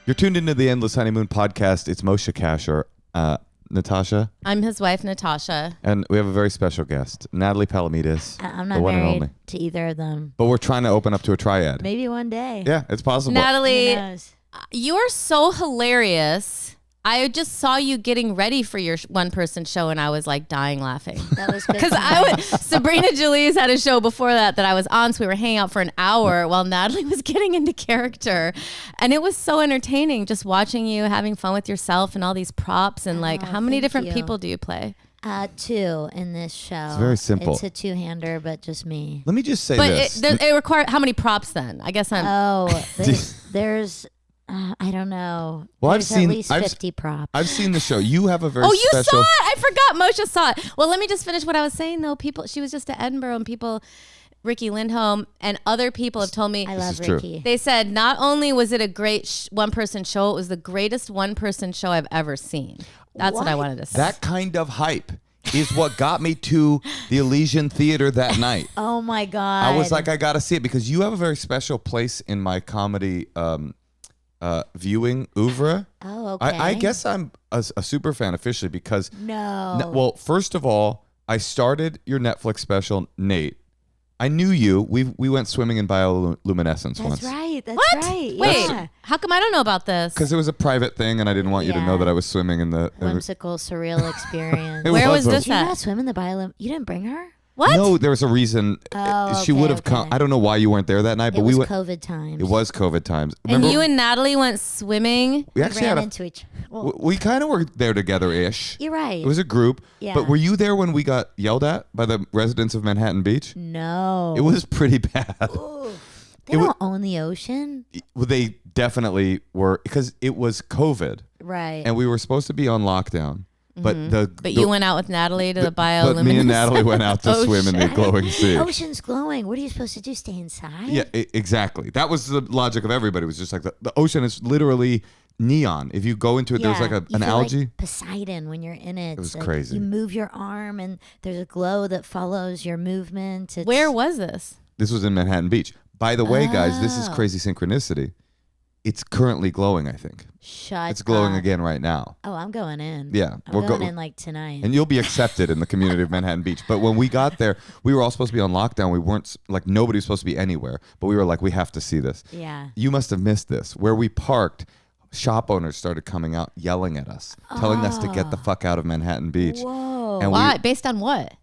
You're tuned into the Endless Honeymoon podcast. It's Moshe Kasher, Natasha. I'm his wife, Natasha. And we have a very special guest, Natalie Palamides. I'm not married to either of them. But we're trying to open up to a triad. Maybe one day. Yeah, it's possible. Natalie, you are so hilarious. I just saw you getting ready for your one-person show, and I was like dying laughing. That was good. Because Sabrina Julie's had a show before that I was on, so we were hanging out for an hour while Natalie was getting into character, and it was so entertaining just watching you having fun with yourself and all these props and how many different people do you play? 2 in this show. It's very simple. It's a 2-hander, but just me. Let me just say this. But it requires how many props then? I guess there's I don't know. Well, There's at least 50 props. I've seen the show. You have a very you special... saw it? I forgot Moshe saw it. Well, let me just finish what I was saying, though. She was just at Edinburgh, and Ricky Lindholm and other people have told me. I love Ricky. They said not only was it a great one-person show, it was the greatest one-person show I've ever seen. That's what I wanted to say. That kind of hype is what got me to the Elysian Theater that night. Oh, my God. I was like, I got to see it because you have a very special place in my comedy viewing oeuvre. Oh, okay. I guess I'm a super fan officially because... No. First of all, I started your Netflix special, Nate. I knew you. We went swimming in bioluminescence once. That's right. That's what? right. Wait, yeah. How come I don't know about this? Because it was a private thing, and I didn't want you to know that I was swimming in the... Whimsical, surreal experience. Where was this Did you at? not swim in the biolum? You didn't bring her? What? No, there was a reason. She would have come. I don't know why you weren't there that night, but it was we went. COVID times. It was COVID times. And you and Natalie went swimming. We actually ran into each. Well, we kind of were there together-ish. You're right. It was a group. Yeah. But were you there when we got yelled at by the residents of Manhattan Beach? No. It was pretty bad. Ooh. They don't own the ocean. Well, they definitely were because it was COVID. Right. And we were supposed to be on lockdown. But you went out with Natalie to the bioluminescence. But me and Natalie went out to swim in the glowing sea. The ocean's glowing. What are you supposed to do? Stay inside? Yeah, exactly. That was the logic of everybody. It was just like the ocean is literally neon. If you go into it, there's like an algae. Like Poseidon when you're in it. It was crazy. You move your arm and there's a glow that follows your movement. Where was this? This was in Manhattan Beach. By the way, guys, this is crazy synchronicity. It's currently glowing, I think. It's glowing again right now. Oh, I'm going in. Yeah. I'm going in like tonight. And you'll be accepted in the community of Manhattan Beach. But when we got there, we were all supposed to be on lockdown. We weren't, like, nobody was supposed to be anywhere. But we were like, we have to see this. Yeah. You must have missed this. Where we parked, shop owners started coming out yelling at us, telling us to get the fuck out of Manhattan Beach. Whoa. And why? Based on what?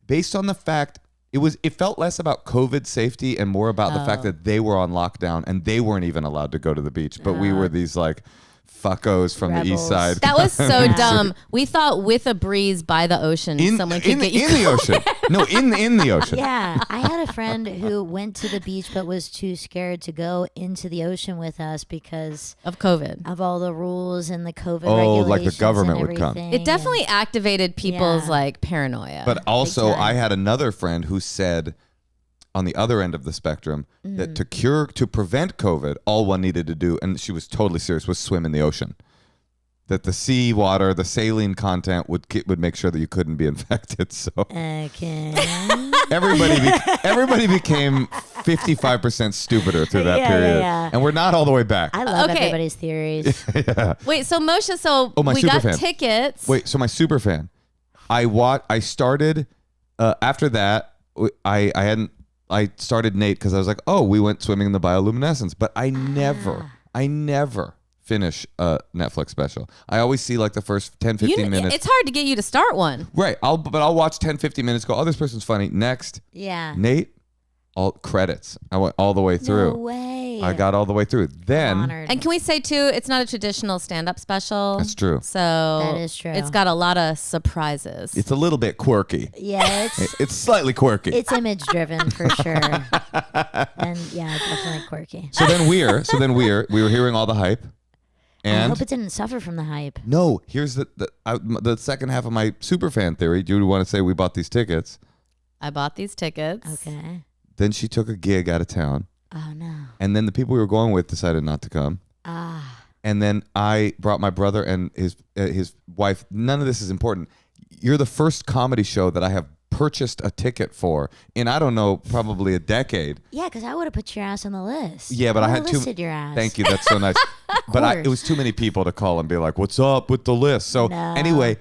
Based on the fact... It felt less about COVID safety and more about the fact that they were on lockdown and they weren't even allowed to go to the beach. But we were these like fuckos from the east side. That was so dumb. We thought with a breeze by the ocean, someone could get you in the ocean. No, in the ocean. Yeah, I had a friend who went to the beach but was too scared to go into the ocean with us because of COVID, of all the rules and the COVID regulations. Like the government would come. It definitely activated people's like paranoia. But also, I had another friend who said, on the other end of the spectrum, that to prevent COVID, all one needed to do, and she was totally serious, was swim in the ocean. That the sea water, the saline content would make sure that you couldn't be infected. So everybody became 55% stupider through that period, and we're not all the way back. I love everybody's theories. Wait, so Moshe, we got tickets. Wait, so my super fan, I started after that. I started Nate because I was like, oh, we went swimming in the bioluminescence, but I never finish a Netflix special. I always see like the first 10, 15 minutes. It's hard to get you to start one. Right. I'll watch 10, 15 minutes, go, oh, this person's funny. Next. Yeah. Nate, all credits. I went all the way through. No way. I got all the way through. Then. And can we say too, it's not a traditional stand-up special. That's true. So that is true. It's got a lot of surprises. It's a little bit quirky. Yeah, it's slightly quirky. It's image driven for sure. And yeah, definitely quirky. So then we were hearing all the hype. And I hope it didn't suffer from the hype. No, here's the second half of my super fan theory. Do you want to say we bought these tickets? I bought these tickets. Okay. Then she took a gig out of town. Oh, no. And then the people we were going with decided not to come. And then I brought my brother and his wife. None of this is important. You're the first comedy show that I have purchased a ticket for in, I don't know, probably a decade. Yeah, because I would have put your ass on the list. Yeah, but I had listed your ass. Thank you. That's so nice. But it was too many people to call and be like, "What's up with the list?" So anyway,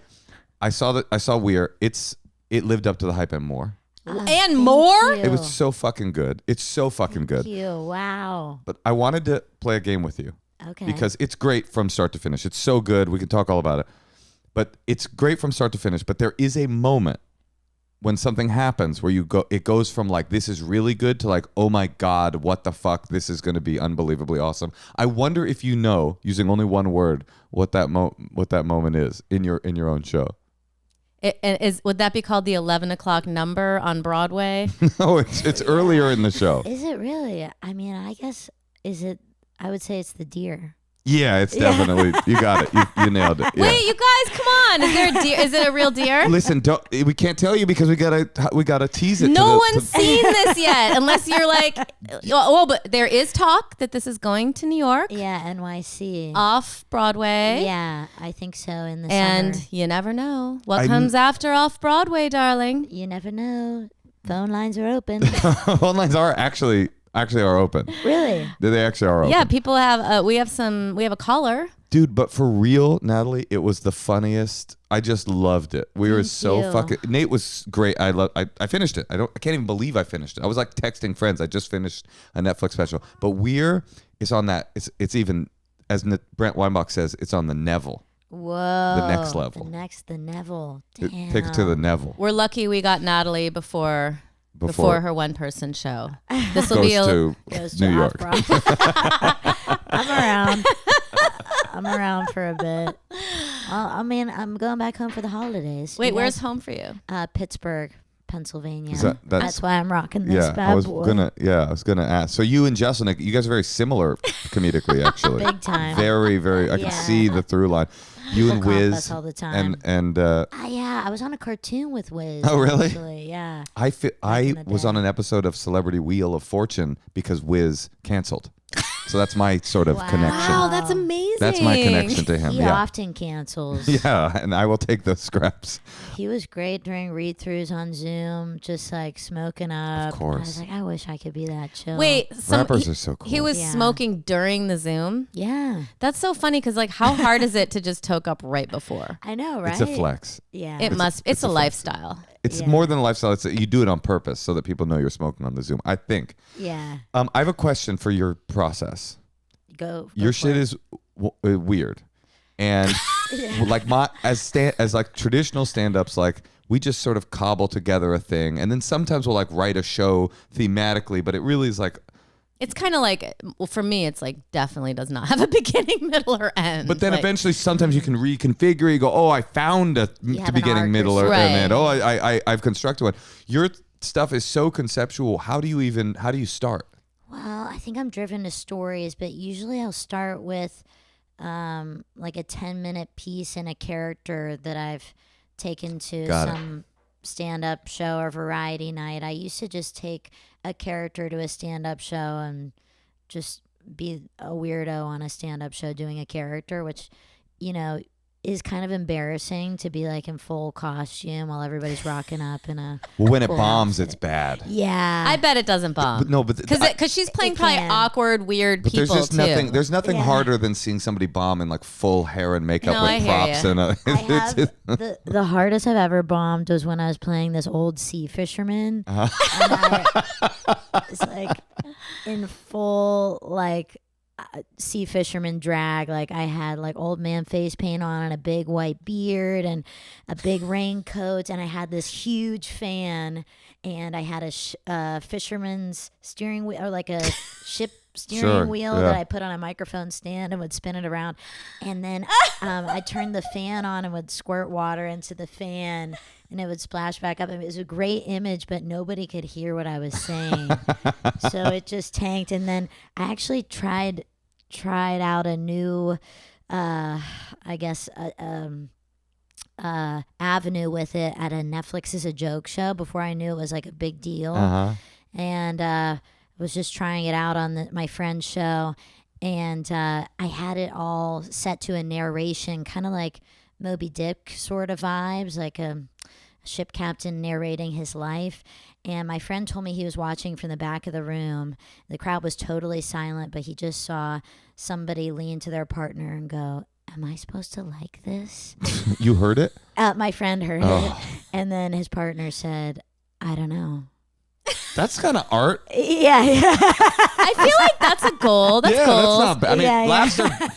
I saw Weir. It lived up to the hype and more. And more? It was so fucking good. It's so fucking good. Thank you. Wow. But I wanted to play a game with you. Okay. Because it's great from start to finish. It's so good. We can talk all about it. But it's great from start to finish. But there is a moment when something happens where it goes from like, this is really good to like, oh my God, what the fuck? This is going to be unbelievably awesome. I wonder if you know, using only one word, what that moment is in your own show. Would that be called the 11 o'clock number on Broadway? No, it's earlier in the show. Is it really? I mean, I guess, I would say it's the deer. Yeah, it's definitely, you got it. You nailed it. Yeah. Wait, you guys, come on. Is there a deer? Is it a real deer? Listen, we can't tell you because we gotta tease it. No one's seen this yet, unless you're like, well, but there is talk that this is going to New York. Yeah, NYC. Off Broadway. Yeah, I think so in the and summer. you never know what comes after off Broadway, darling. You never know. Phone lines are open. Phone lines are actually are open. Really? They actually are open. Yeah, people have. We have a caller. Dude, but for real, Natalie, it was the funniest. I just loved it. We were so you. fucking. Nate was great. I finished it. I can't even believe I finished it. I was like texting friends. I just finished a Netflix special. But Weir is on that. It's even, as Brent Weinbach says, it's on the Neville. Whoa. The next level. The Neville. Damn. Take it to the Neville. We're lucky we got Natalie before her one-person show. This will goes to New York. I'm around for a bit. I'm going back home for the holidays. Wait, where's home for you? Pittsburgh, Pennsylvania. That's that's why I'm rocking this bad I was boy. gonna ask. So you and Jesselnick, you guys are very similar comedically, actually. Big time. Very, very. I can see the through line. You and People call Wiz us all the time. and yeah, I was on a cartoon with Wiz. Oh, really? Actually, yeah. I was on an episode of Celebrity Wheel of Fortune because Wiz canceled. So that's my sort of connection. Wow, that's amazing. That's my connection to him. He often cancels. Yeah, and I will take those scraps. He was great during read-throughs on Zoom, just like smoking up. Of course. I was like, I wish I could be that chill. Wait, rappers are so cool. He was smoking during the Zoom? Yeah. That's so funny because like how hard is it to just toke up right before? I know, right? It's a flex. Yeah. It's a lifestyle. It's more than a lifestyle. You do it on purpose so that people know you're smoking on the Zoom, I think. Yeah. I have a question for your process. Go Your for shit it. is weird. And like as like traditional stand-ups, like we just sort of cobble together a thing, and then sometimes we'll like write a show thematically, but it really is like It's kind of like, well, for me, it's like definitely does not have a beginning, middle, or end. But then like, eventually, sometimes you can reconfigure. You go, oh, I found a beginning, middle, or end. Oh, I've constructed one. Your stuff is so conceptual. How do you start? Well, I think I'm driven to stories, but usually I'll start with like a 10-minute piece in a character that I've taken to some stand-up show or variety night. I used to just take a character to a stand-up show and just be a weirdo on a stand-up show doing a character, which, you know, is kind of embarrassing to be like in full costume while everybody's rocking up in a Well, when it cool bombs, outfit. it's bad. Yeah. I bet it doesn't bomb. But no, but because she's playing probably awkward, weird but people there's just too. There's nothing harder than seeing somebody bomb in like full hair and makeup No, with I hear props ya. and The hardest I've ever bombed was when I was playing this old sea fisherman. And I was like in full like sea fisherman drag. Like I had like old man face paint on and a big white beard and a big raincoat, and I had this huge fan, and I had a fisherman's steering wheel, or like a ship steering wheel that I put on a microphone stand and would spin it around, and then I turned the fan on and would squirt water into the fan and it would splash back up. I mean, it was a great image, but nobody could hear what I was saying. So it just tanked. And then I actually tried out a new, I guess, avenue with it at a Netflix is a Joke show before I knew it was like a big deal. And was just trying it out on my friend's show. And I had it all set to a narration, kind of like Moby Dick sort of vibes, like a ship captain narrating his life. And my friend told me he was watching from the back of the room. The crowd was totally silent, but he just saw somebody lean to their partner and go, am I supposed to like this? You heard it? My friend heard it. And then his partner said, I don't know. That's kind of art. Yeah. I feel like that's a goal. That's yeah, goals. that's not bad. I mean,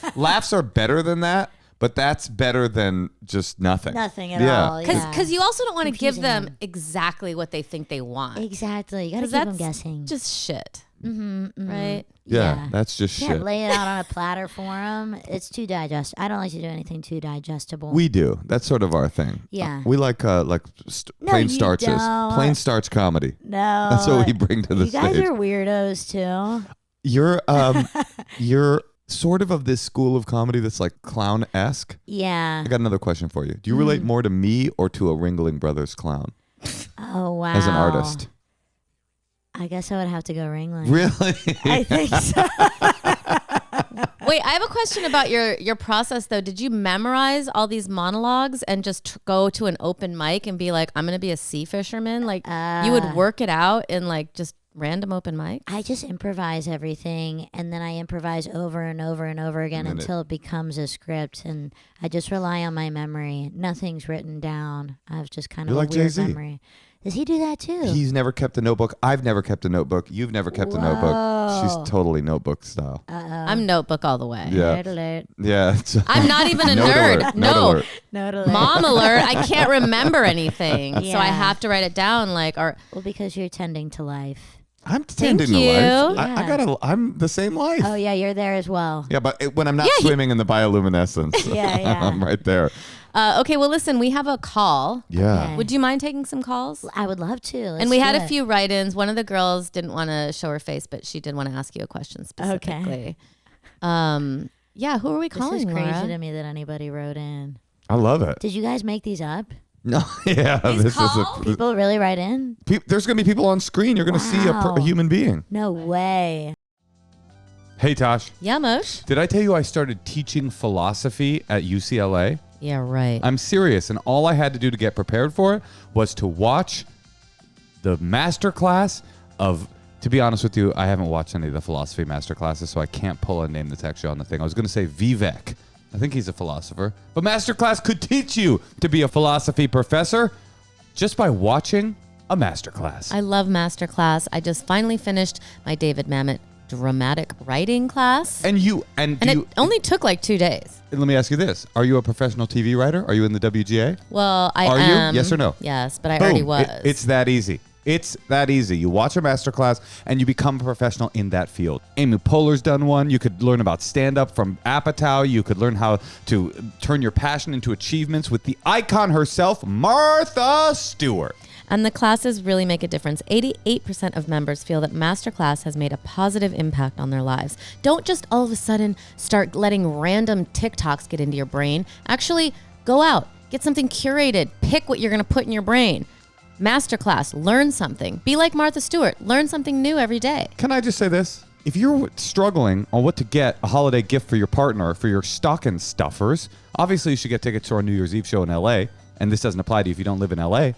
Yeah. laughs are better than that, but that's better than just nothing. Nothing at Yeah. all. Because you also don't want to give Confusing them them. exactly what they think they want. Exactly. You got to 'Cause keep them that's guessing. Just shit, Mm-hmm. right? Yeah, that's just Can't shit. lay it out on a platter for them. It's too digestible. I don't like to do anything too digestible. We do. That's sort of our thing. Yeah. We like No, plain you starches. don't. Plain starch comedy. No. That's what we bring to the You guys stage. are weirdos too. You're sort of this school of comedy that's like clown-esque. Yeah. I got another question for you. Do you relate more to me or to a Ringling Brothers clown Oh wow. as an artist? I guess I would have to go Ringling. Really? I think so. Wait, I have a question about your process though. Did you memorize all these monologues and just go to an open mic and be like, I'm going to be a sea fisherman? Like you would work it out in like just random open mic? I just improvise everything, and then I improvise over and over and over again And then until it becomes a script, and I just rely on my memory. Nothing's written down. I have just kind of You're a like weird Jay-Z. memory. Does he do that too? He's never kept a notebook. I've never kept a notebook. You've never kept a notebook. She's totally notebook style. I'm notebook all the way. Yeah. Nerd alert. Yeah. I'm not even a Note nerd. alert, No. note alert. Nerd alert. Mom alert. I can't remember anything. So I Yeah. have to write it down like or Well, because you're tending to life. I'm tending to you. life. Yeah. I'm the same life. Oh yeah, you're there as well. Yeah, but when I'm not swimming in the bioluminescence, Yeah. I'm right there. okay, well listen, we have a call. Yeah. Okay. Would you mind taking some calls? I would love to. Let's And we had do a it. few write-ins. One of the girls didn't want to show her face, but she did want to ask you a question specifically. Yeah, who are we This calling, is crazy Laura? to me that anybody wrote in. I love it. Did you guys make these up? No, yeah. This calls? is People really write in? there's going to be people on screen. You're going to see a Wow. human being. No way. Hey, Tosh. Yeah, Moshe? Did I tell you I started teaching philosophy at UCLA? Yeah, right. I'm serious, and all I had to do to get prepared for it was to watch the MasterClass of. To be honest with you, I haven't watched any of the philosophy MasterClasses, so I can't pull a name that's actually on the thing. I was going to say Vivek. I think he's a philosopher, but MasterClass could teach you to be a philosophy professor just by watching a MasterClass. I love MasterClass. I just finally finished my David Mamet dramatic writing class. and it only took like 2 days. let me ask you this: are you a professional TV writer? Are you in the WGA? Well, I Are you? am. Yes or no? Yes, but I Boom. already was. It's that easy. It's that easy. You watch a masterclass and you become a professional in that field. Amy Poehler's done one. You could learn about stand-up from Apatow. You could learn how to turn your passion into achievements with the icon herself, Martha Stewart. And the classes really make a difference. 88% of members feel that MasterClass has made a positive impact on their lives. Don't just all of a sudden start letting random TikToks get into your brain. Actually, go out, get something curated, pick what you're going to put in your brain. MasterClass, learn something. Be like Martha Stewart, learn something new every day. Can I just say this? If you're struggling on what to get a holiday gift for your partner, for your stocking stuffers, obviously you should get tickets to our New Year's Eve show in LA. And this doesn't apply to you if you don't live in LA.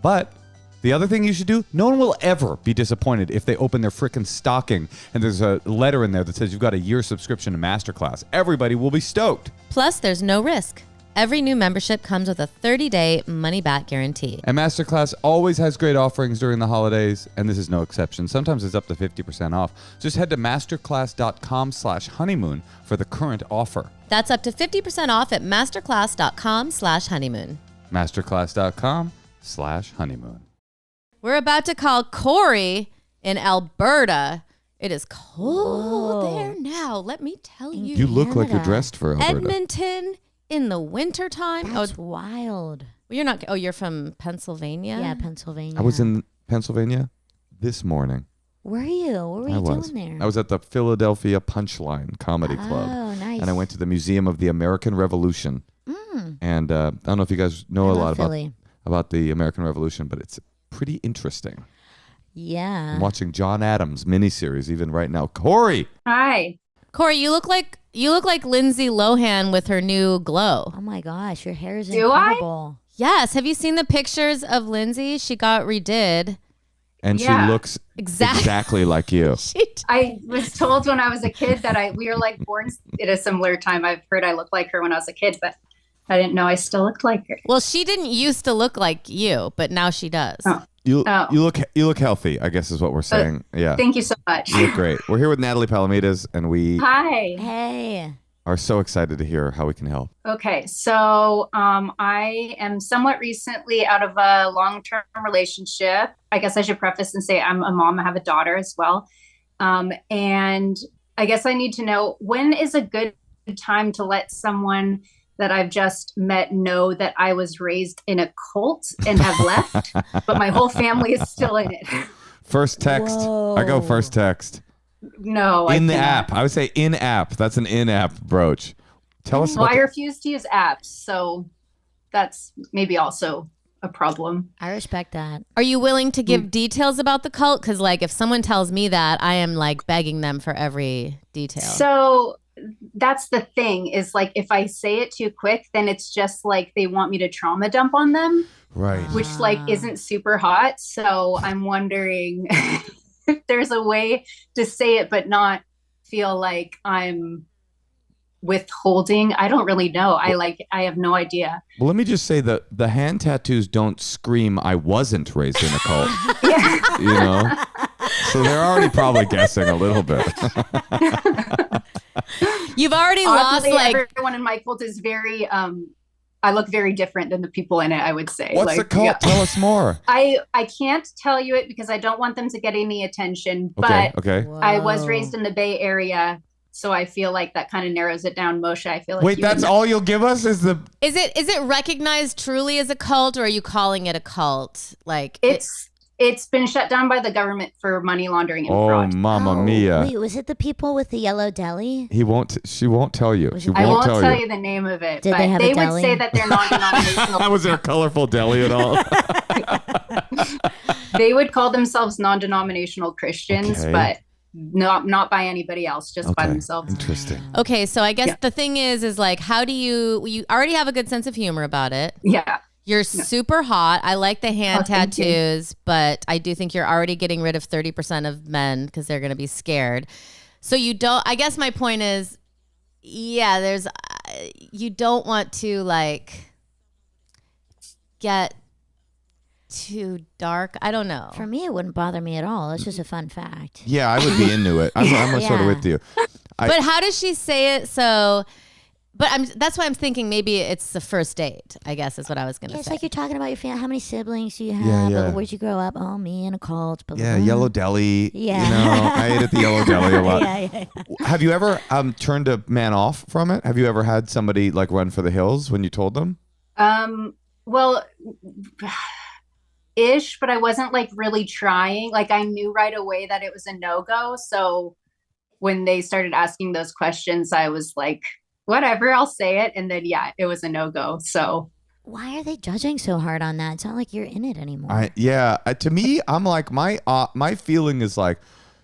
But the other thing you should do, no one will ever be disappointed if they open their frickin' stocking and there's a letter in there that says you've got a year subscription to MasterClass. Everybody will be stoked. Plus, there's no risk. Every new membership comes with a 30-day money-back guarantee. And MasterClass always has great offerings during the holidays, and this is no exception. Sometimes it's up to 50% off. Just head to masterclass.com/honeymoon for the current offer. That's up to 50% off at masterclass.com/honeymoon. Masterclass.com/honeymoon. We're about to call Corey in Alberta. It is cold there now, let me tell you. You look like you're Canada. dressed for Alberta. Edmonton in the wintertime. That's wild. Well, you're not. Oh, you're from Pennsylvania? Yeah, Pennsylvania. I was in Pennsylvania this morning. Were you? What were you doing there? I was at the Philadelphia Punchline Comedy Club. Oh, nice. And I went to the Museum of the American Revolution. And I don't know if you guys know I a love lot Philly. about the American Revolution, but it's pretty interesting. Yeah. I'm watching John Adams miniseries even right now. Corey! Hi. Corey, you look like Lindsay Lohan with her new glow. Oh my gosh, your hair is Do I? incredible. Yes. Have you seen the pictures of Lindsay? She got redid. And she looks exactly like you. I was told when I was a kid that we were like born at a similar time. I've heard I looked like her when I was a kid, but I didn't know I still looked like her. Well, she didn't used to look like you, but now she does. Oh. You look healthy, I guess is what we're saying. Yeah. Thank you so much. You look great. We're here with Natalie Palamides, and we Hi. Hey. are so excited to hear how we can help. Okay, so I am somewhat recently out of a long-term relationship. I guess I should preface and say I'm a mom. I have a daughter as well. And I guess I need to know, when is a good time to let someone that I've just met know that I was raised in a cult and have left, but my whole family is still in it? First text. Whoa. I go first text. No, In I the cannot. app. I would say in app. That's an in-app broach. Tell us Well, about I refuse to use apps, so that's maybe also a problem. I respect that. Are you willing to give details about the cult? Because like if someone tells me that, I am like begging them for every detail. So that's the thing, is like if I say it too quick, then it's just like they want me to trauma dump on them, Right. which like isn't super hot. So I'm wondering if there's a way to say it but not feel like I'm withholding. I don't really know. I have no idea. Well, let me just say that the hand tattoos don't scream I wasn't raised in a cult. Yeah. You know? So they're already probably guessing a little bit. You've already lost Oddly, like everyone in my cult is very I look very different than the people in it, I would say. What's like, the cult? yeah. Tell us more. I can't tell you it because I don't want them to get any attention, Okay. but Okay. I was raised in the Bay Area, so I feel like that kind of narrows it down. Moshe, I feel like Wait, you that's would know. all you'll give us is the Is it recognized truly as a cult, or are you calling it a cult? Like It's been shut down by the government for money laundering and Oh, fraud. mamma mia. Wait, was it the people with the yellow deli? She won't tell you. She I won't tell tell you. you the name of it, Did but they have a would deli? say that they're non-denominational. Was there a colorful deli at all? They would call themselves non-denominational Christians, Okay. but not by anybody else, just by themselves. Interesting. okay, so I guess Yeah. the thing is like how do you already have a good sense of humor about it. Yeah. You're super hot. I like the hand thank you. tattoos, but I do think you're already getting rid of 30% of men because they're going to be scared. So you don't, I guess my point is, yeah, you don't want to like get too dark. I don't know. For me, it wouldn't bother me at all. It's just a fun fact. Yeah, I would be into it. I'm sort of Yeah. with you. But how does she say it? So, but that's why I'm thinking maybe it's the first date, I guess is what I was going to Yeah, it's say. like you're talking about your family. How many siblings do you have? yeah. Where'd you grow up? Oh, me in a cult. Blah, blah, Yeah, blah. Yellow Deli. Yeah. You know, I ate at the Yellow Deli a lot. Yeah. Have you ever turned a man off from it? Have you ever had somebody like run for the hills when you told them? Well, ish, but I wasn't like really trying. Like I knew right away that it was a no-go. So when they started asking those questions, I was like, whatever, I'll say it. And then, yeah, it was a no-go. So Why are they judging so hard on that? It's not like you're in it anymore. To me, I'm like my feeling is like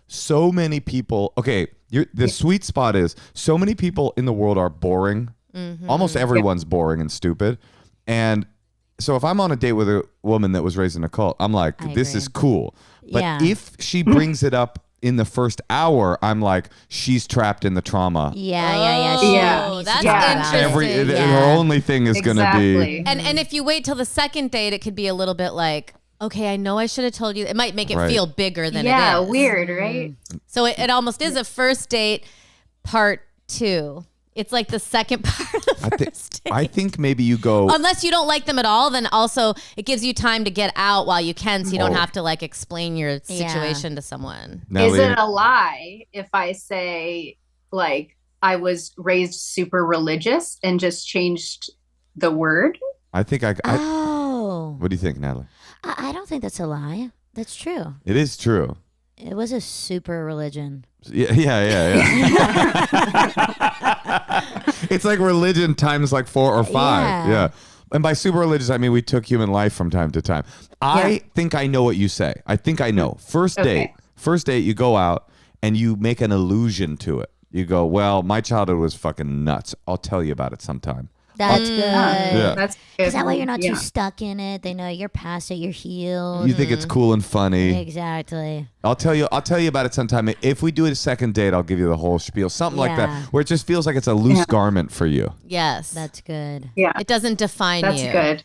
so many people. Okay, the sweet spot is so many people in the world are boring. Mm-hmm. Almost everyone's boring and stupid. And so if I'm on a date with a woman that was raised in a cult, I'm like, this agree. is cool. But Yeah. if she brings it up in the first hour, I'm like, she's trapped in the trauma. Yeah. She Yeah. needs to That's talk about it. interesting. Her only thing is going to be. exactly. And if you wait till the second date, it could be a little bit like, okay, I know I should have told you. It might make it Right. feel bigger than it Yeah, is. weird, right? So it almost is a first date part 2. It's like the second part of the first date. I think maybe you go. Unless you don't like them at all, then also it gives you time to get out while you can, so you don't Oh. have to like explain your situation to someone. Is Natalie, it a lie if I say like I was raised super religious and just changed the word? I think I. Oh. What do you think, Natalie? I don't think that's a lie. That's true. It is true. It was a super religion. Yeah. It's like religion times like 4 or 5. Yeah. Yeah. And by super religious, I mean we took human life from time to time. I think I know what you say. I think I know. First date, you go out and you make an allusion to it. You go, well, my childhood was fucking nuts. I'll tell you about it sometime. That's good. Yeah. That's good. Because that way you're not Yeah. too stuck in it. They know you're past it. You're healed. You think it's cool and funny. Exactly. I'll tell you about it sometime. If we do a second date, I'll give you the whole spiel. Something like Yeah. that, where it just feels like it's a loose garment for you. Yes. That's good. Yeah. It doesn't define That's you. good.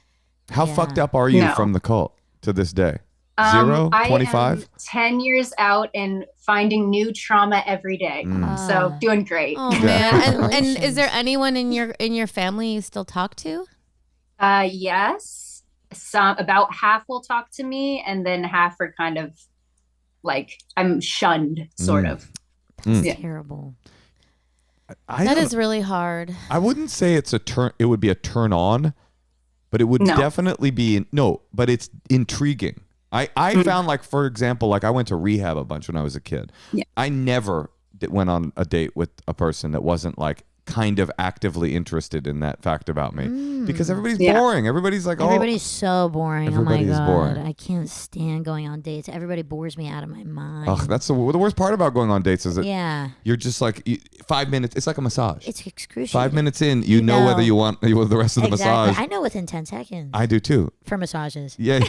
How Yeah. fucked up are you No. from the cult to this day? 0? I 25? am 10 years out and finding new trauma every day. So doing great. Oh man. And Congratulations. is there anyone in your family you still talk to? Yes. About half will talk to me, and then half are kind of like I'm shunned, sort of. That's Yeah. terrible. That is really hard. I wouldn't say it's a turn. It would be a turn on, but it would No. definitely be but it's intriguing. I found, like, for example, like I went to rehab a bunch when I was a kid. Yeah. I never went on a date with a person that wasn't like kind of actively interested in that fact about me, because everybody's Yeah. boring. Everybody's like, Everybody's so boring. Everybody oh is my God. boring. I can't stand going on dates. Everybody bores me out of my mind. oh, that's the worst part about going on dates is that yeah. you're just like 5 minutes. It's like a massage. It's excruciating. 5 minutes in, you know whether you want the rest of the Exactly. massage. I know within 10 seconds I do too. for massages. Yeah.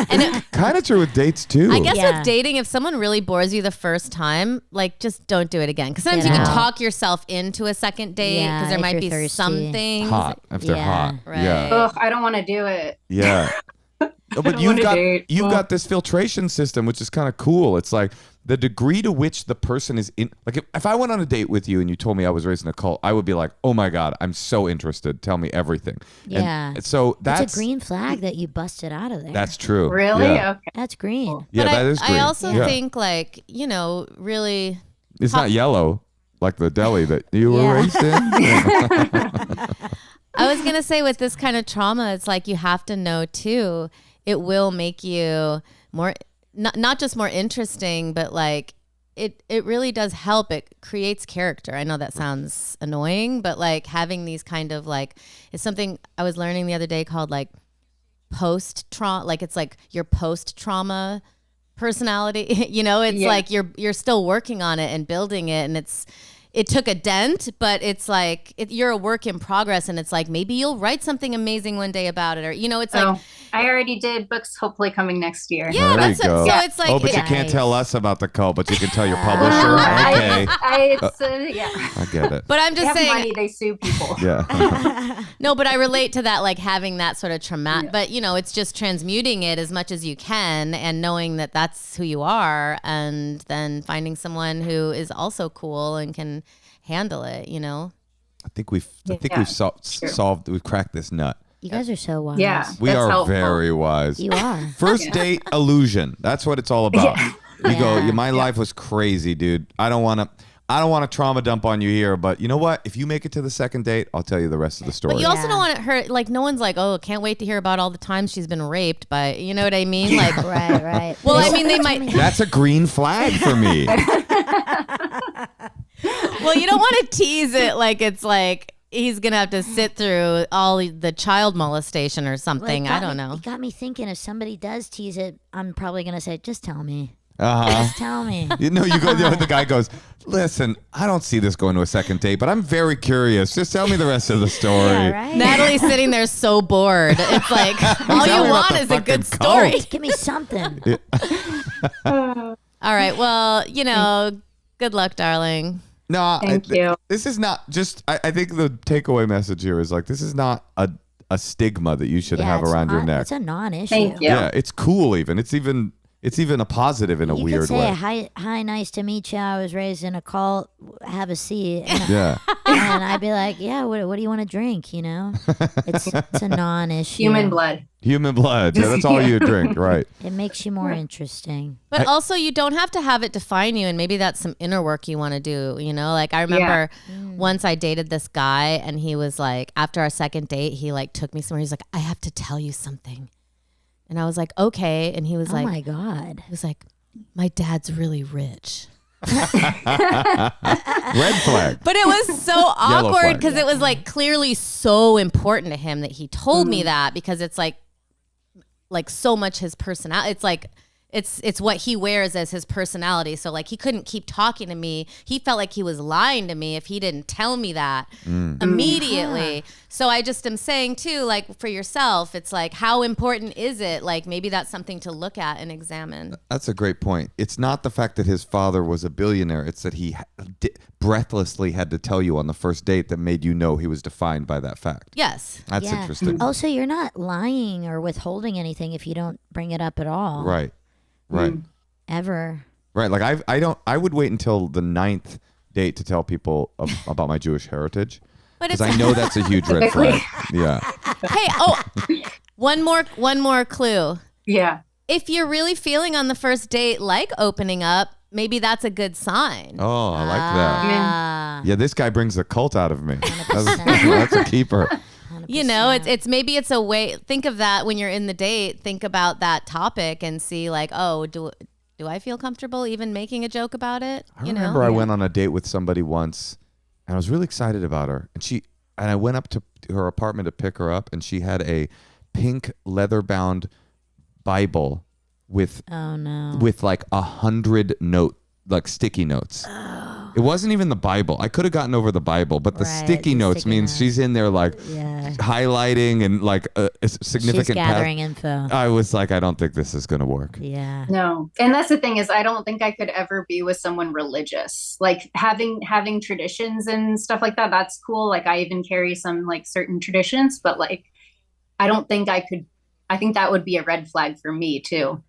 And Kind of true with dates too. I guess Yeah. with dating, if someone really bores you the first time, like just don't do it again. Because sometimes Get you can out. talk yourself into a second date Yeah, because there if might you're be thirsty. something. hot if they're Yeah. hot. Right. Yeah. Ugh, I don't want to do it. Yeah. Oh, but don't you've wanna got date. you've Ugh. got this filtration system, which is kind of cool. It's like the degree to which the person is in. Like if I went on a date with you and you told me I was raised in a cult, I would be like, oh my God, I'm so interested. Tell me everything. Yeah. And so That's that's a green flag that you busted out of there. That's true. Really? Yeah, Okay. That's green. yeah But that is green. I also Yeah. think, like, really. It's not yellow like the deli that you were Yeah. raised in. I was going to say, with this kind of trauma, it's like you have to know, too, it will make you more, not just more interesting, but like it really does help. It creates character. I know that sounds annoying, but like having these kind of like, it's something I was learning the other day called like post-trauma, like it's like your post-trauma personality. It's Yeah. like you're still working on it and building it, and it took a dent, but it's like you're a work in progress, and it's like maybe you'll write something amazing one day about it, or it's like Oh, I already did. Books hopefully coming next year. yeah, There you that's go. so it's like oh, but you Nice. can't tell us about the cult, but you can tell your publisher. Okay, Yeah. I get it. but I'm They just have saying money, they sue people. Yeah. no, but I relate to that, like having that sort of traumatic, but it's just transmuting it as much as you can and knowing that that's who you are, and then finding someone who is also cool and can handle it, I think we've Sure. solved. We've cracked this nut. You guys are so wise. Yeah. We That's are helpful. very wise. You are. First date illusion. That's what it's all about. You go, Yeah. my life was crazy, dude. I don't want to trauma dump on you here, but you know what? If you make it to the second date, I'll tell you the rest of the story. But you also Yeah. don't want to hurt, like no one's like, oh, can't wait to hear about all the times she's been raped by, you know what I mean? Like, Right. well, I mean, they might, That's a green flag for me. well, you don't want to tease it like it's like he's going to have to sit through all the child molestation or something. I don't know. It got me thinking if somebody does tease it, I'm probably going to say, just tell me. Uh-huh. Just tell me. You go. The guy goes, "Listen, I don't see this going to a second date, but I'm very curious. Just tell me the rest of the story." Yeah, right? Natalie's sitting there so bored. It's like, all Tell you me about want the is a fucking good story. cult. Give me something. All right. Well, good luck, darling. No, Thank you. This is not just. I think the takeaway message here is like this is not a stigma that you should have it's around your not- neck. It's a non-issue. Thank you. Yeah, it's cool. Even it's even a positive in a You weird could say, way. hi, nice to meet you. I was raised in a cult. Have a seat. And, Yeah. and I'd be like, yeah, what do you want to drink? It's a non-issue. Human blood. Human blood. Yeah, that's all you drink, right? It makes you more interesting. But also, you don't have to have it define you, and maybe that's some inner work you want to do. Like I remember once I dated this guy, and he was like, after our second date, he like took me somewhere. He's like, I have to tell you something, and I was like, okay, and he was Oh like, my God. he was like, my dad's really rich. Red flag. But it was so awkward flag. because it was like clearly so important to him that he told me that, because it's like so much his personality. It's like It's what he wears as his personality. So like he couldn't keep talking to me. He felt like he was lying to me if he didn't tell me that immediately. So I just am saying too, like for yourself, it's like, how important is it? Like maybe that's something to look at and examine. That's a great point. It's not the fact that his father was a billionaire. It's that he breathlessly had to tell you on the first date that made you know he was defined by that fact. Yes. That's interesting. Also, you're not lying or withholding anything if you don't bring it up at all. Right. Right. Ever. Right. Like I would wait until the 9th date to tell people about my Jewish heritage. But because I know that's a huge red flag. Yeah. Hey, one more clue. Yeah. If you're really feeling on the first date like opening up, maybe that's a good sign. Oh, I like that. Yeah, this guy brings the cult out of me. That's a keeper. 100%. You know, it's maybe it's a way. Think of that when you're in the date. Think about that topic and see like, oh, do I feel comfortable even making a joke about it? I remember I went on a date with somebody once, and I was really excited about her, and I went up to her apartment to pick her up, and she had a pink leather-bound Bible with like 100 sticky notes. It wasn't even the Bible. I could have gotten over the Bible, but the sticky notes means she's in there like highlighting and like a significant. She's gathering info. I was like, I don't think this is going to work. Yeah. No. And that's the thing is I don't think I could ever be with someone religious. Like having traditions and stuff like that, that's cool. Like I even carry some like certain traditions, but like I don't think I could. I think that would be a red flag for me too.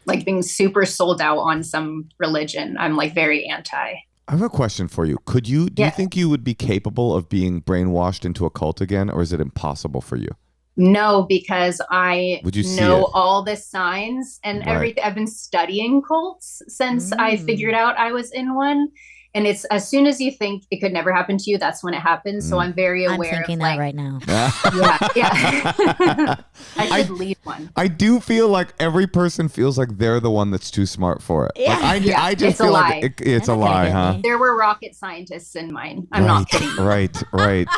Like being super sold out on some religion. I'm like very anti. I have a question for you. Do you think you would be capable of being brainwashed into a cult again, or is it impossible for you? No, because I know all the signs and everything. I've been studying cults since I figured out I was in one. And it's as soon as you think it could never happen to you, that's when it happens. So I'm very aware. I'm thinking that right now. Yeah. I should lead one. I do feel like every person feels like they're the one that's too smart for it. Yeah. Like I just feel like it's a lie, huh? There were rocket scientists in mine. I'm not kidding. Right.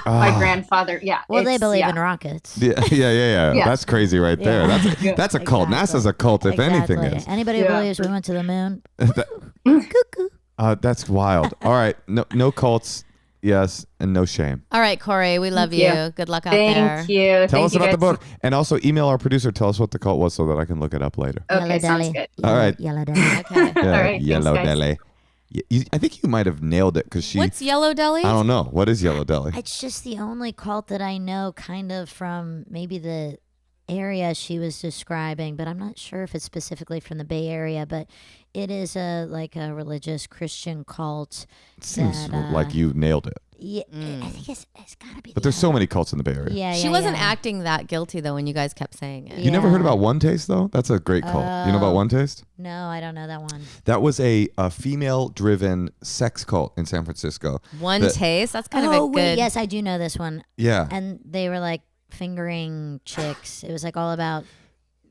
My grandfather, Well, they believe in rockets. Yeah. That's crazy right there. That's a cult. NASA's a cult, if anything is. Anybody who believes we went to the moon? Cuckoo. That's wild. All right. No cults. Yes. And no shame. All right, Corey, we love you. Good luck out there. Thank you. Tell us about the book. And also email our producer. Tell us what the cult was so that I can look it up later. Okay, sounds good. All right. Yellow Deli. Okay. Yeah, All right, Yellow thanks, guys. Deli. I think you might have nailed it because What's Yellow Deli? I don't know. What is Yellow Deli? It's just the only cult that I know kind of from maybe the area she was describing, but I'm not sure if it's specifically from the Bay Area, but it is a religious Christian cult. Seems like you nailed it. Yeah, I think it's gotta be. But there's so many cults in the Bay Area. Yeah, She wasn't acting that guilty though when you guys kept saying it. You never heard about One Taste though? That's a great cult. You know about One Taste? No, I don't know that one. That was a female-driven sex cult in San Francisco. One Taste? That's kind of a good... Wait, yes, I do know this one. Yeah. And they were like fingering chicks. It was like all about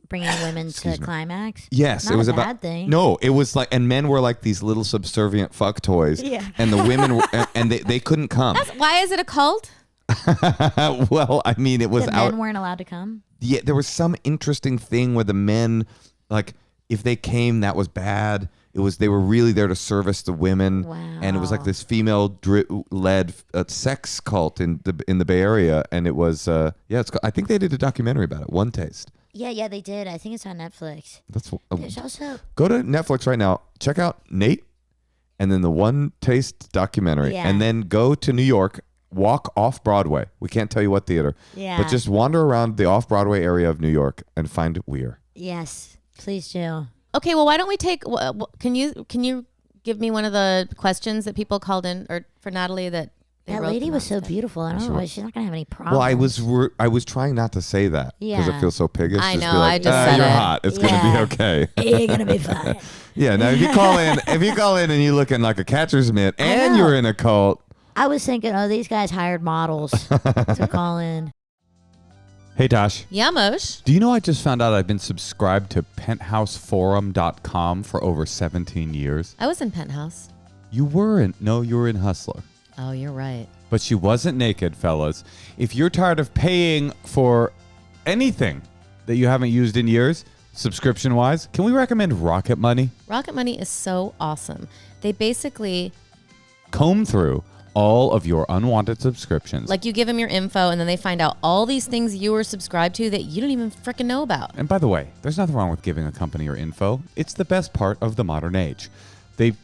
bringing women to climax. Yes, Not it was a about bad thing. No, it was like, and men were like these little subservient fuck toys. Yeah. And the women were, and they couldn't come. Why is it a cult? Well, I mean, it was The out. men weren't allowed to come. Yeah, there was some interesting thing where the men, like, if they came, that was bad. They were really there to service the women. Wow. And it was like this female-led sex cult in the Bay Area, and it was I think they did a documentary about it. One Taste. Yeah, they did. I think it's on Netflix. There's also Go to Netflix right now. Check out Nate, and then the One Taste documentary, and then go to New York. Walk off Broadway. We can't tell you what theater. Yeah. But just wander around the off Broadway area of New York and find Weir. Yes, please do. Okay, well, why don't we take... Can you give me one of the questions that people called in or for Natalie that they That wrote lady them was on so today? beautiful. I don't know why she's not gonna have any problems. Well, I was trying not to say that because it Yeah. feels so piggish. I Just be know, like, I just said you're it. hot. It's gonna be okay. You're gonna be fine. Yeah. Now, if you call in and you looking like a catcher's mitt and know. you're in a cult. I was thinking, these guys hired models to call in. Hey, Tosh. Yeah, Moshe. Do you know I just found out I've been subscribed to penthouseforum.com for over 17 years? I was in Penthouse. You were in Hustler. Oh, you're right. But she wasn't naked, fellas. If you're tired of paying for anything that you haven't used in years, subscription wise, can we recommend Rocket Money? Rocket Money is so awesome. They basically Comb through all of your unwanted subscriptions. like you give them your info and then they find out all these things you were subscribed to that you don't even freaking know about. And by the way, there's nothing wrong with giving a company your info. It's the best part of the modern age. They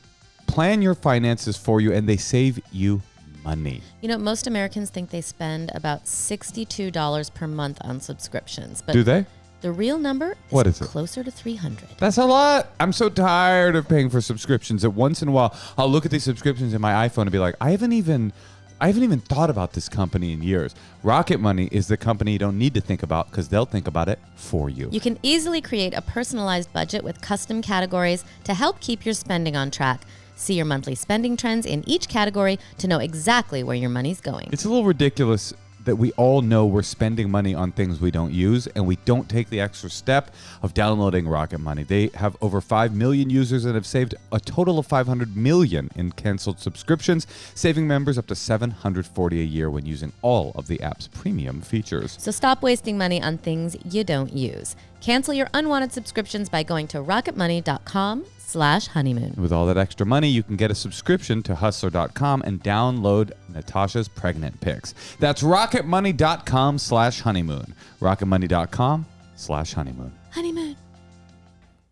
plan your finances for you and they save you money. You know, most Americans think they spend about $62 per month on subscriptions. But Do they? the real number What is it? closer to $300. That's a lot. I'm so tired of paying for subscriptions that once in a while I'll look at these subscriptions in my iPhone and be like, I haven't even thought about this company in years. Rocket Money is the company you don't need to think about because they'll think about it for you. You can easily create a personalized budget with custom categories to help keep your spending on track. See your monthly spending trends in each category to know exactly where your money's going. It's a little ridiculous that we all know we're spending money on things we don't use and we don't take the extra step of downloading Rocket Money. They have over 5 million users and have saved a total of 500 million in canceled subscriptions, saving members up to $740 a year when using all of the app's premium features. So stop wasting money on things you don't use. Cancel your unwanted subscriptions by going to rocketmoney.com/honeymoon. With all that extra money, you can get a subscription to hustler.com and download Natasha's pregnant pics. That's rocketmoney.com/honeymoon. rocketmoney.com/honeymoon. Honeymoon.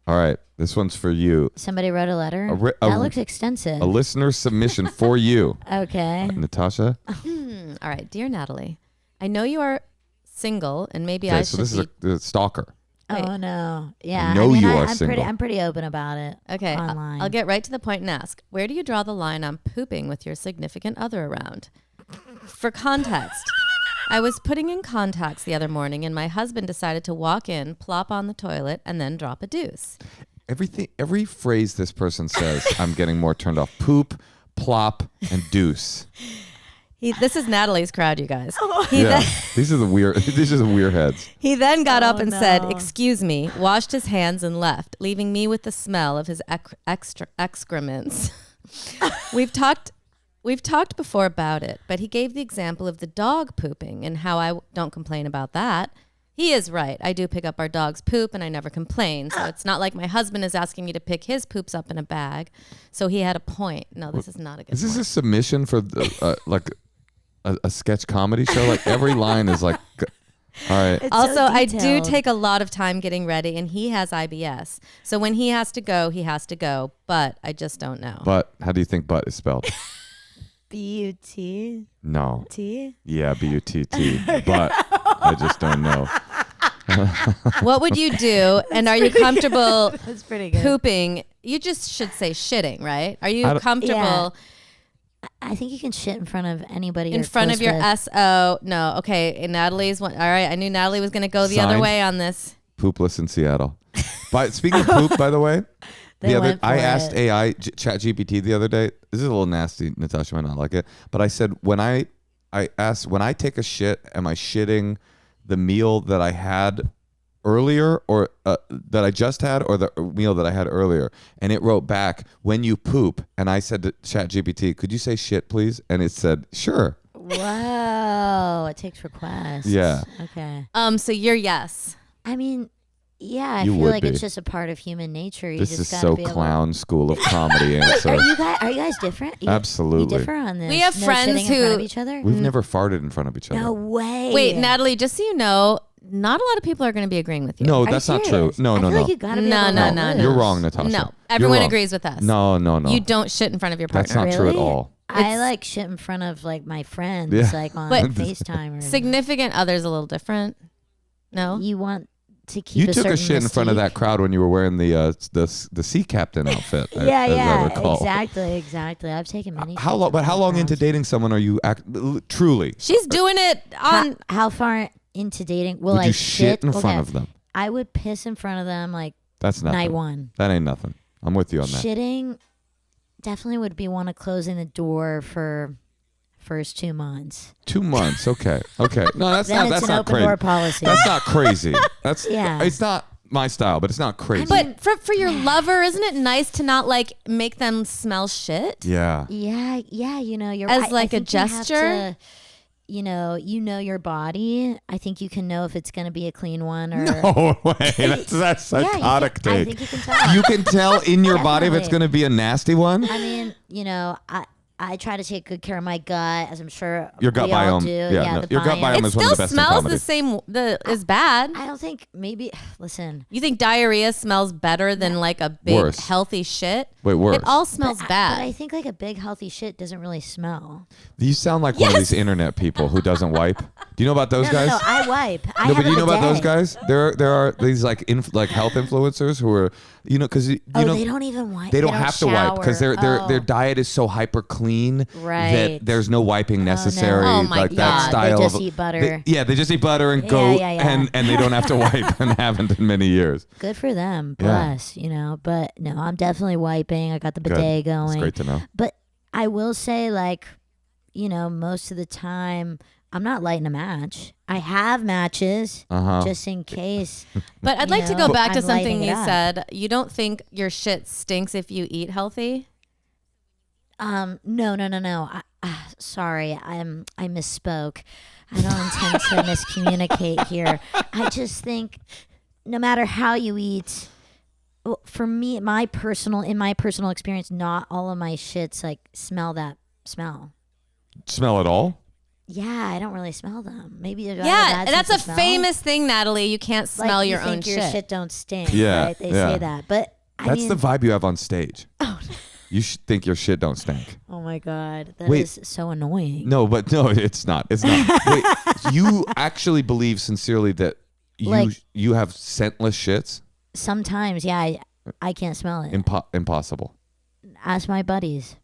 All right, this one's for you. Somebody wrote a letter. That looks extensive. A listener submission for you. Okay. Natasha? All right, dear Natalie, I know you are single and maybe Okay, I so should this is a stalker. Wait. Oh no. Yeah. I know you are I'm single. I'm pretty open about it. Okay, Online. I'll get right to the point and ask, where do you draw the line on pooping with your significant other around? For context, I was putting in contacts the other morning and my husband decided to walk in, plop on the toilet, and then drop a deuce. Every phrase this person says, I'm getting more turned off. Poop, plop, and deuce. This is Natalie's crowd, you guys. Yeah, these are the weird heads. He then got up and said, no. "Excuse me," washed his hands and left, leaving me with the smell of his excrements. We've talked before about it, but he gave the example of the dog pooping and how I don't complain about that. He is right. I do pick up our dog's poop and I never complain. So it's not like my husband is asking me to pick his poops up in a bag. So he had a point. No, this is not a good Is this point. a submission for like a sketch comedy show? Like every line is like, all right. It's Also, so I do detailed. take a lot of time getting ready, and he has IBS. So when he has to go, he has to go. But I just don't know. But how do you think butt is spelled? B-U-T-T? No. Yeah, B-U-T-T. But I just don't know. What would you do? And are you comfortable That's pretty good. pooping? You just should say shitting, right? Are you I don't- comfortable I think you can shit in front of anybody. in you're front of close your with. SO? No. Okay. And Natalie's one. All right. I knew Natalie was going to go the other Signed. way on this. Poopless in Seattle. But speaking of poop, by the way, They went for I asked it. AI ChatGPT the other day. This is a little nasty. Natasha might not like it, but I said when I asked when I take a shit, am I shitting the meal that I had earlier or that I just had, or the meal that I had earlier? And it wrote back, when you poop. And I said to ChatGPT, could you say shit, please? And it said, sure. Whoa, it takes requests. Yeah. Okay. So you're yes. I mean, yeah, I You feel would like be. it's just a part of human nature. You This just is gotta so be able- clown school of comedy answer. Are you guys different? You Absolutely. differ on this. We have no friends shitting in front who- of each other. We've never farted in front of each other. No way. Wait, Natalie, just so you know, not a lot of people are going to be agreeing with you. No, Are you that's not true. serious? No, I no, feel no. like you gotta be No, able to no, let no, loose. no. You're wrong, Natasha. No, You're everyone wrong. agrees with us. No, no, no. You don't shit in front of your partner. That's not true at Really? all. I It's- like shit in front of like my friends, Yeah. like on But- FaceTime. Or Significant other's a little different. No? You want to keep. You took a certain shit in front of mystique. that crowd when you were wearing the sea captain outfit. Yeah, as I yeah, recall. exactly. I've taken many. How long? But how long into dating someone are you truly? She's doing it on. How far into dating will Would I you shit in front Okay. of them? I would piss in front of them like That's nothing. night one. That ain't nothing. I'm with you on that. Shitting definitely would be one of closing the door for first 2 months. 2 months. Okay. Okay. No, that's Then not. it's That's an not open crazy. door policy. That's not crazy. That's Yeah. It's not my style, but it's not crazy. But for your lover, isn't it nice to not like make them smell shit? yeah. yeah, you know, you're As I like a think you have gesture? you know your body. I think you can know if it's going to be a clean one or. No way. That's psychotic I take. think you can tell. You can tell in your body if it's Definitely. going to be a nasty one. I mean, you know, I try to take good care of my gut, as I'm sure Your gut we all biome. do. Yeah, no, the your gut biome It is one of still the best in smells comedy. the same. Is bad. I don't think maybe. Listen, You think diarrhea smells better than like a big Worse. healthy shit? Wait, worse. It all smells but bad. I think like a big healthy shit doesn't really smell. You sound like one of these internet people who doesn't wipe. Do you know about those No, guys? no, I wipe. I No, have but you a know about those bidet. guys? There are these like health influencers who are because you Oh, know they don't even wipe. they don't have to wipe because shower. their diet is so hyper clean Right. that there's no wiping necessary. Oh, my like that God. style They just of eat butter. they just eat butter and Yeah, goat yeah. and they don't have to wipe and haven't in many years. Good for them. Yeah. Bless, you know. But no, I'm definitely wiping. I got the bidet Good. It's going. great to know. But I will say, like, you know, most of the time, I'm not lighting a match. I have matches just in case. But I'd You like to know, go back to I'm something lighting it you up. said. You don't think your shit stinks if you eat healthy? No. Sorry, I misspoke. I don't intend to miscommunicate here. I just think no matter how you eat, well, for me, in my personal experience, not all of my shits like smell that smell. Smell it all? Yeah, I don't really smell them. Maybe do I have Yeah, bad that's sense a of smell? famous thing, Natalie. You can't Like, smell you your think own your shit. don't stink. Yeah, right? They yeah. say that, but That's the vibe you have on stage. Oh. You should think your shit don't stink. Oh my god, that Wait. is so annoying. No, but no, it's not. It's not. Wait, you actually believe sincerely that you have scentless shits? Sometimes, yeah, I can't smell it. Impossible. Ask my buddies.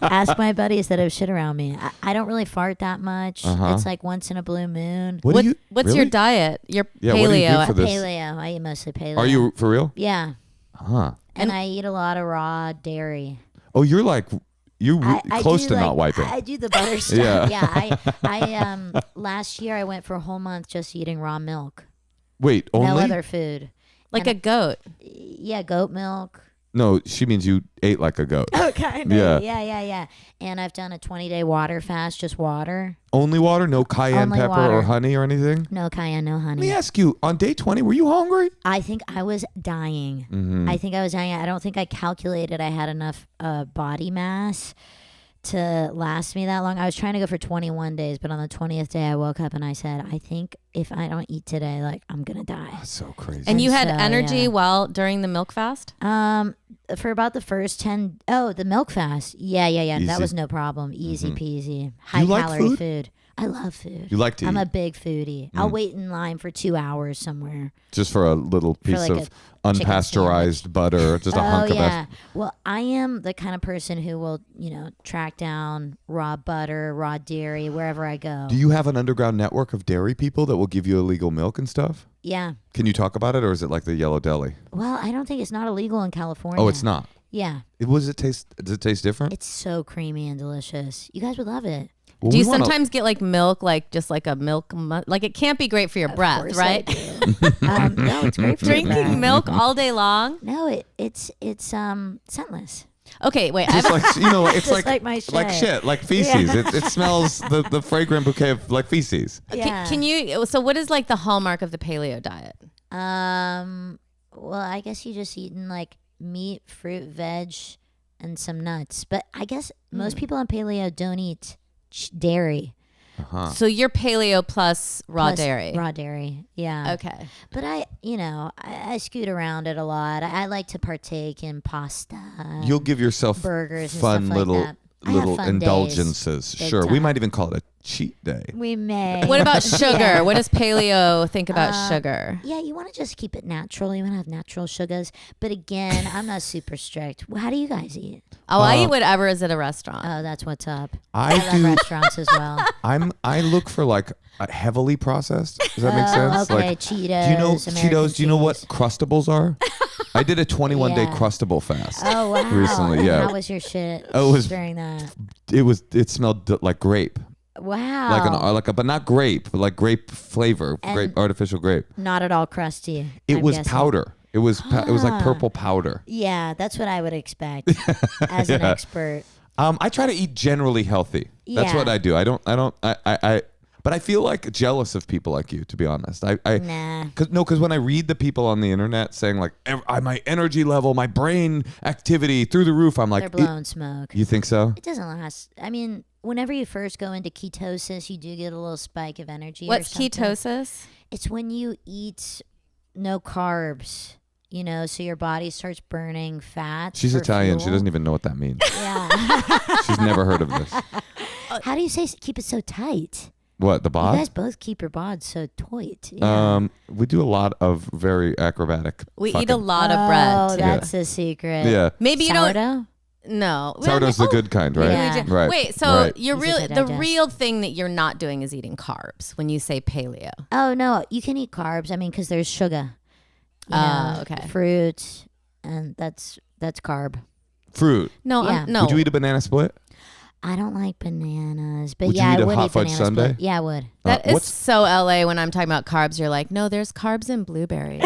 Ask my buddies that have shit around me. I don't really fart that much. It's like once in a blue moon. What do you? What's really? your diet? Your Yeah, paleo. what do you do for this? Paleo. I eat mostly paleo. Are you for real? Yeah. Huh. And I eat a lot of raw dairy. Oh, you're like I close do, to like, not wiping. I do the butter stuff. Yeah. Yeah. I last year I went for a whole month just eating raw milk. Wait, only? No other food. like And a goat. Yeah, goat milk. No, she means you ate like a goat. Oh, kind Yeah. Yeah. And I've done a 20-day water fast, just water. Only water? No cayenne Only pepper water. or honey or anything? No cayenne, no Let honey. me ask you, on day 20, were you hungry? I think I was dying. Mm-hmm. I think I was dying. I don't think I calculated I had enough body mass to last me that long. I was trying to go for 21 days, but on the 20th day, I woke up and I said, I think if I don't eat today, like I'm gonna die. That's so crazy. And you had so, energy yeah. during the milk fast? For about the first 10, the milk fast. Yeah. Easy. That was no problem. Easy peasy. High you like calorie food? food. I love food. You like to I'm eat? a big foodie. I'll wait in line for 2 hours somewhere. Just for a little piece like of a chicken unpasteurized butter, just a hunk of yeah. Well, I am the kind of person who will, track down raw butter, raw dairy, wherever I go. Do you have an underground network of dairy people that will give you illegal milk and stuff? Yeah. Can you talk about it, or is it like the Yellow Deli? Well, I don't think it's not illegal in California. Oh, it's not. Yeah. Does it taste different? It's so creamy and delicious. You guys would love it. Well, Do you we wanna- sometimes get like milk, like just like a milk, like it can't be great for your breath, course right? I do. No, it's great for your breath. Drinking milk all day long? No, it's scentless. Okay, wait. Just like it's Just like my shit. like shit, like feces. It smells the fragrant bouquet of like feces. Yeah. Can you? So, what is like the hallmark of the paleo diet? Well, I guess you just eating like meat, fruit, veg, and some nuts. But I guess most people on paleo don't eat dairy. So you're paleo plus raw Plus dairy. Raw dairy, yeah. Okay. But I scoot around it a lot. I like to partake in pasta. You'll give yourself burgers and fun stuff like little that. I have fun indulgences. days, big Sure, we time. might even call it a cheat day. We may. What about sugar? Yeah. What does paleo think about sugar? Yeah, you want to just keep it natural. You want to have natural sugars. But again, I'm not super strict. How do you guys eat? Oh, I eat whatever is at a restaurant. Oh, that's what's up. I love do. restaurants as well. I look for like heavily processed. Does that make sense? Okay, Like, Cheetos. do you know American Cheetos? Do you know what cheese. Crustables are? I did a 21-day Yeah. Crustable fast. Oh wow! Recently, yeah. How was your shit? Oh, it was- during that. It smelled like grape, Wow. but not grape, but like grape flavor, And- artificial grape. Not at all crusty. It I'm was guessing. powder. It was like purple powder. Yeah, that's what I would expect as an expert. I try to eat generally healthy. That's Yeah. what I do. But I feel like jealous of people like you, to be honest. Nah. Because when I read the people on the internet saying like my energy level, my brain activity through the roof, I'm like, They're blowing smoke. You think so? It doesn't last. I mean, whenever you first go into ketosis, you do get a little spike of energy. What's or something. ketosis? It's when you eat no carbs, so your body starts burning fat. She's for Italian. She fuel. doesn't even know what that means. Yeah. She's never heard of this. How do you say keep it so tight? What, the bod? You guys both keep your bods so tight. Yeah. We do a lot of very acrobatic. We fucking- eat a lot of bread. Oh, too. that's the secret. Yeah. Maybe you don't. Sourdough? No. Sourdough's the good kind, right? Yeah. We do- Right. Wait, so Right. you're Easy to the digest. real thing that you're not doing is eating carbs when you say paleo. Oh, no. You can eat carbs. I mean, because there's sugar. Okay. Fruit, and that's carb. Fruit. No, Yeah. no. Would you eat a banana split? I don't like bananas, but Would you yeah, eat I a would hot eat fudge banana sundae? split. Yeah, I would. That is what's- so LA when I'm talking about carbs. You're like, no, there's carbs in blueberries.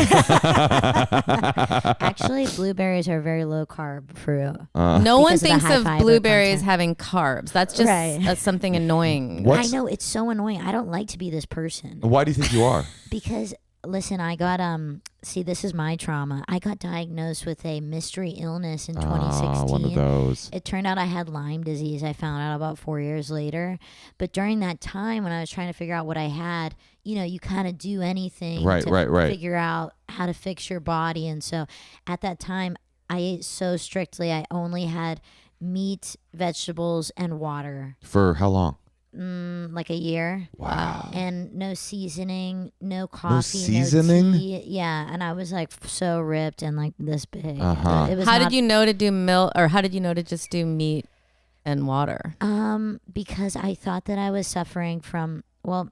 Actually, blueberries are very low carb fruit. No one Because of the thinks high of fiber blueberries content. having carbs. That's just Right. that's something annoying. What's- I know it's so annoying. I don't like to be this person Why do you think you are? because listen, I got see, this is my trauma. I got diagnosed with a mystery illness in 2016. One of those. It turned out I had Lyme disease. I found out about 4 years later. But during that time when I was trying to figure out what I had, you kind of do anything Right, to right. figure out how to fix your body. And so at that time, I ate so strictly. I only had meat, vegetables, and water. For how long? Like a year. Wow. And no seasoning, no coffee, seasoning? no tea. Yeah, and I was like so ripped and like this big. Uh-huh. It was How not- did you know to do milk, or how did you know to just do meat and water? Because I thought that I was suffering from, well,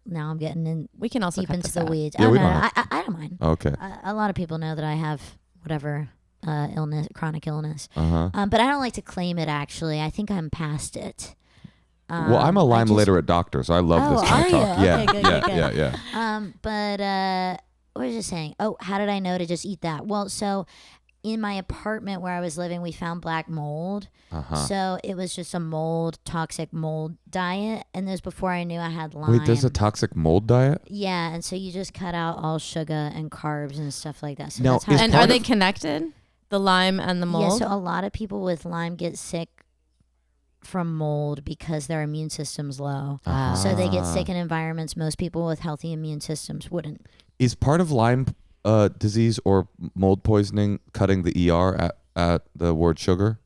now I'm getting in We can also deep cut into this the out. weeds. Yeah, Oh, we no, don't no, have- I don't mind. Okay. A lot of people know that I have whatever illness, chronic illness. Uh-huh. But I don't like to claim it, actually. I think I'm past it. Well, I'm a I Lyme just- literate doctor, so I love Oh, this kind of are talk. you? Yeah, Okay, good, yeah, good, good. yeah. But what was I saying? Oh, how did I know to just eat that? Well, so in my apartment where I was living, we found black mold. Uh-huh. So it was just a toxic mold diet. And this was before I knew I had Lyme. Wait, there's a toxic mold diet? Yeah, and so you just cut out all sugar and carbs and stuff like that. So Now, that's how is And part are they of- connected? The Lyme and the mold? Yeah, so a lot of people with Lyme get sick from mold because their immune system's low. So they get sick in environments most people with healthy immune systems wouldn't. Is part of Lyme disease or mold poisoning cutting the ER at the word sugar?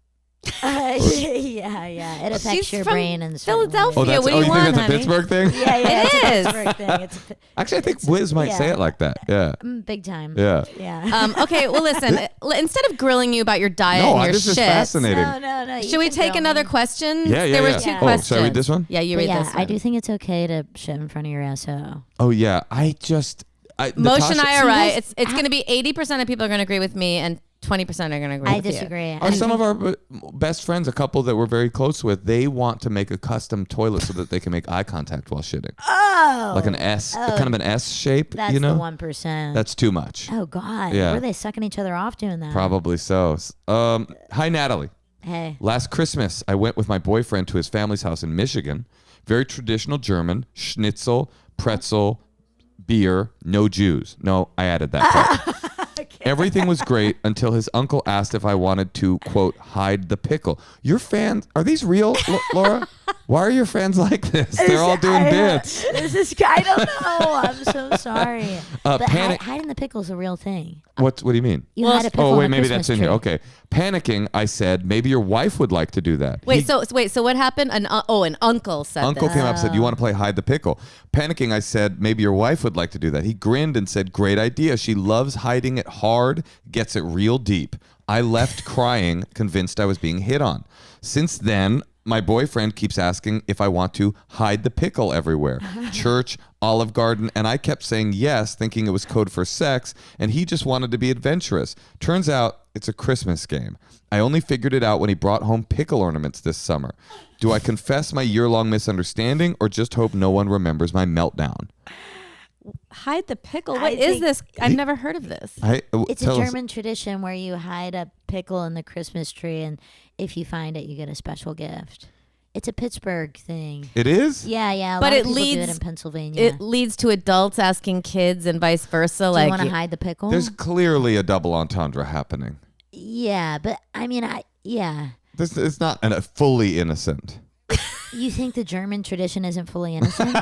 Yeah. It affects She's your from brain and certain Philadelphia. ways. Yeah, what do you you want, think that's honey? a Pittsburgh thing? Yeah, It it's a is. Pittsburgh thing. It's Actually, I think Wiz might say yeah. it like that. Yeah. big time. Yeah. Yeah. Okay, well, listen. Instead of grilling you about your diet No, and your this is shit, fascinating. No. you should we can take grill another me. question? Yeah, yeah, There were yeah. two Oh, questions. should I read this one? Yeah, you But read yeah, this one. I do think it's okay to shit in front of your SO. Oh, yeah. Moshe Natasha- and I are See, right. guys, It's going to be 80% of people are going to agree with me, and 20% are going to agree I with you. disagree. Are some of our best friends, a couple that we're very close with, they want to make a custom toilet so that they can make eye contact while shitting. Oh, Like an S, kind of an S shape, that's you know? the 1%. That's too much. Oh God, Yeah. were they sucking each other off doing that? Probably so. Hi, Natalie. Hey, Last Christmas, I went with my boyfriend to his family's house in Michigan. Very traditional German, schnitzel, pretzel, beer, no Jews. No, I added that part. Everything was great until his uncle asked if I wanted to, quote, hide the pickle. Your fans, are these real, Laura? Why are your fans like this? They're all doing bits. Is this guy? I don't know. I'm so sorry. But panic. hiding the pickle is a real thing. What do you mean? You hide a pickle Oh, on wait, a maybe Christmas that's in here. tree. Okay. Panicking, I said, maybe your wife would like to do that. Wait, so what happened? An uncle said Uncle this. came up and said, you want to play hide the pickle? Panicking, I said, maybe your wife would like to do that. He grinned and said, great idea. She loves hiding it hard, gets it real deep. I left crying, convinced I was being hit on. Since then, my boyfriend keeps asking if I want to hide the pickle everywhere. Church, Olive Garden, and I kept saying yes, thinking it was code for sex, and he just wanted to be adventurous. Turns out it's a Christmas game. I only figured it out when he brought home pickle ornaments this summer. Do I confess my year-long misunderstanding or just hope no one remembers my meltdown? Hide the pickle. I What is think- this? I've never heard of this. It's a German tradition where you hide a pickle in the Christmas tree, and if you find it, you get a special gift. It's a Pittsburgh thing. It is? Yeah. A But lot it of people do it leads- in Pennsylvania. It leads to adults asking kids and vice versa. do like, you want to hide the pickle? There's clearly a double entendre happening. Yeah, but I mean, This it's not fully innocent. You think the German tradition isn't fully innocent?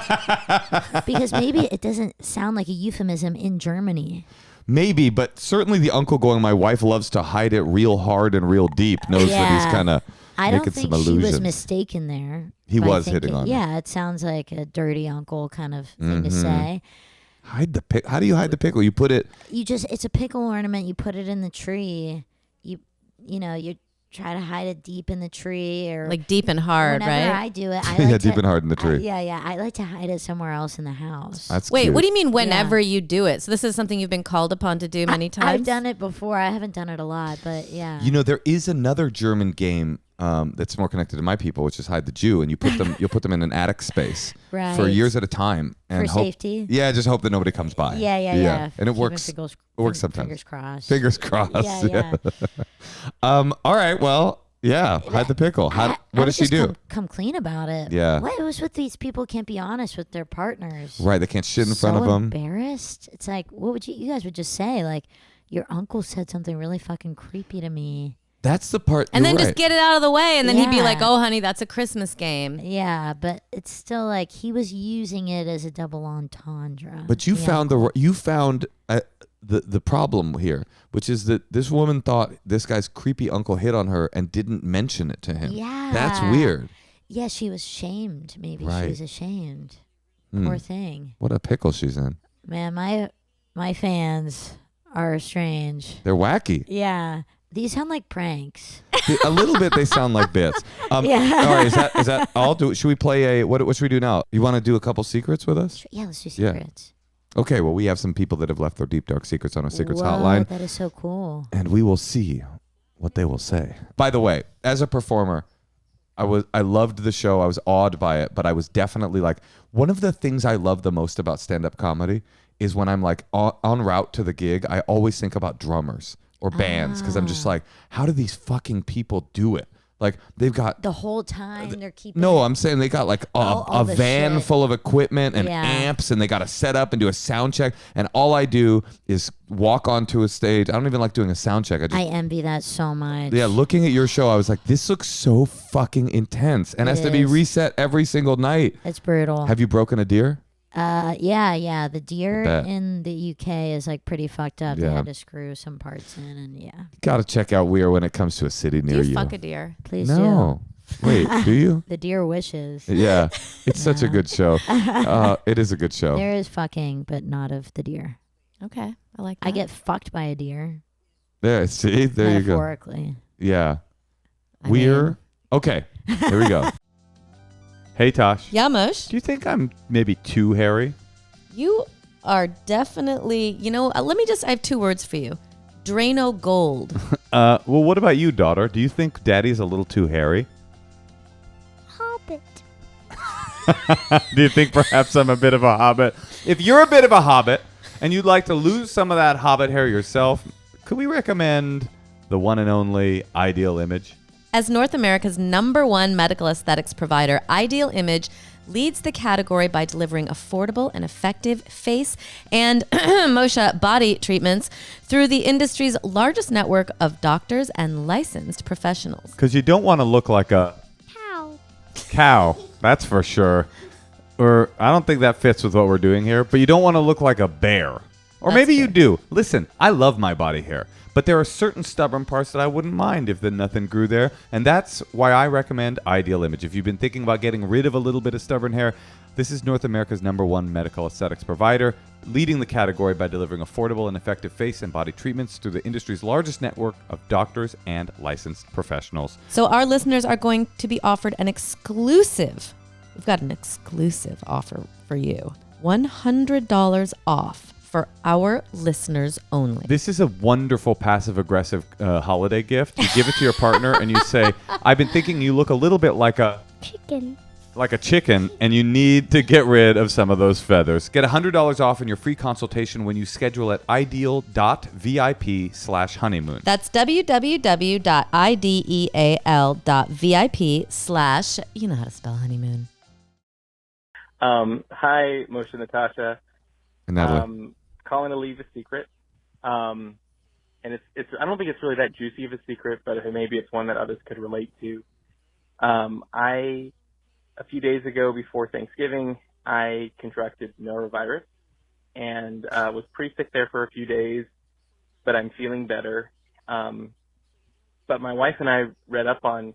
Because maybe it doesn't sound like a euphemism in Germany. Maybe, but certainly the uncle going, my wife loves to hide it real hard and real deep, knows that he's Yeah. kind of I don't making think some she illusions. was mistaken there. He by was hitting thinking- on her. Yeah, it sounds like a dirty uncle kind of thing to Mhm. say. Hide the pickle. How do you hide the pickle? You put it. It's a pickle ornament. You put it in the tree. You try to hide it deep in the tree, or like deep and hard, whenever right? I do it, I Yeah, like deep to, and hard in the tree. I like to hide it somewhere else in the house. That's Wait, cute. what do you mean whenever you do it? So this is something you've been called upon to do many times? I've done it before. I haven't done it a lot, but yeah. You know, there is another German game that's more connected to my people, which is hide the Jew, and you'll put them in an attic space for Right. years at a time, and For hope, safety? Yeah, just hope that nobody comes by. Yeah. And it Keeping works. Fingers, It works sometimes. Fingers crossed. Fingers crossed. Yeah. All right. Well, yeah. Hide the pickle. What would does she just do? Come clean about it. Yeah. What was with these people can't be honest with their partners? Right. They can't shit in so front of them. Embarrassed. It's like, what would you guys would just say? Like, your uncle said something really fucking creepy to me. That's the part. And you're then just right. get it out of the way, and then he'd be like, Yeah. "Oh, honey, that's a Christmas game." Yeah, but it's still like he was using it as a double entendre. But you found the problem here, which is that this woman thought this guy's creepy uncle hit on her and didn't mention it to him. Yeah. That's weird. Yeah, she was shamed. Maybe Right. she was ashamed. Hmm. Poor thing. What a pickle she's in. Man, my fans are strange. They're wacky. Yeah. These sound like pranks. A little bit. They sound like bits. Yeah. All right. Is that all? Should we play what should we do now? You want to do a couple secrets with us? Yeah, let's do Yeah. secrets. Okay. Well, we have some people that have left their deep dark secrets on our secrets Whoa, hotline, that is so cool. and we will see what they will say. By the way, as a performer, I loved the show. I was awed by it, but I was definitely like, one of the things I love the most about stand-up comedy is when I'm like en route to the gig, I always think about drummers or bands, because I'm just like, how do these fucking people do it? Like, they've got The whole time they're keeping no, I'm saying they got like All a the van shit. full of equipment and Yeah. amps, and they got to set up and do a sound check. And all I do is walk onto a stage. I don't even like doing a sound check. I envy that so much. Yeah, looking at your show, I was like, this looks so fucking intense and It has to be is. reset every single night. It's brutal. Have you broken a deer? Yeah. The deer Bet. in the UK is like pretty fucked up. They Yeah. had to screw some parts in, and yeah. Got to check out Weir when it comes to a city Do near you you. fuck a deer? Please No. Wait, do you? do. The deer wishes. Yeah. It's such a No. good show. It is a good show. There is fucking, but not of the deer. Okay, I like that. I get fucked by a deer. There, see? There you go. Metaphorically. Yeah. I We're mean, okay. Here we go. Hey, Tosh. Yeah, Moshe, Do you think I'm maybe too hairy? you are definitely. I have two words for you: Drano Gold. Well, what about you, daughter? Do you think Daddy's a little too hairy? Hobbit. Do you think perhaps I'm a bit of a hobbit? If you're a bit of a hobbit and you'd like to lose some of that hobbit hair yourself, could we recommend the one and only Ideal Image? As North America's #1 medical aesthetics provider, Ideal Image leads the category by delivering affordable and effective face and Moshe body treatments through the industry's largest network of doctors and licensed professionals. Because you don't want to look like a cow, that's for sure. Or I don't think that fits with what we're doing here, but you don't want to look like a bear. Or That's maybe you fair. do. Listen, I love my body hair, but there are certain stubborn parts that I wouldn't mind if nothing grew there, and that's why I recommend Ideal Image. If you've been thinking about getting rid of a little bit of stubborn hair, this is North America's #1 medical aesthetics provider, leading the category by delivering affordable and effective face and body treatments through the industry's largest network of doctors and licensed professionals. So our listeners are going to be offered an exclusive, we've got an exclusive offer for you. $100 off for our listeners only. This is a wonderful passive-aggressive holiday gift. You give it to your partner and you say, I've been thinking you look a little bit like a Chicken. like a chicken, and you need to get rid of some of those feathers. Get $100 off in your free consultation when you schedule at ideal.vip/honeymoon. That's www.ideal.vip/ you know how to spell honeymoon. Hi, Moshe and Natasha. And Natalie. Calling to leave a secret. And it's I don't think it's really that juicy of a secret, but maybe it's one that others could relate to. A few days ago before Thanksgiving, I contracted norovirus and was pretty sick there for a few days, but I'm feeling better. But my wife and I read up on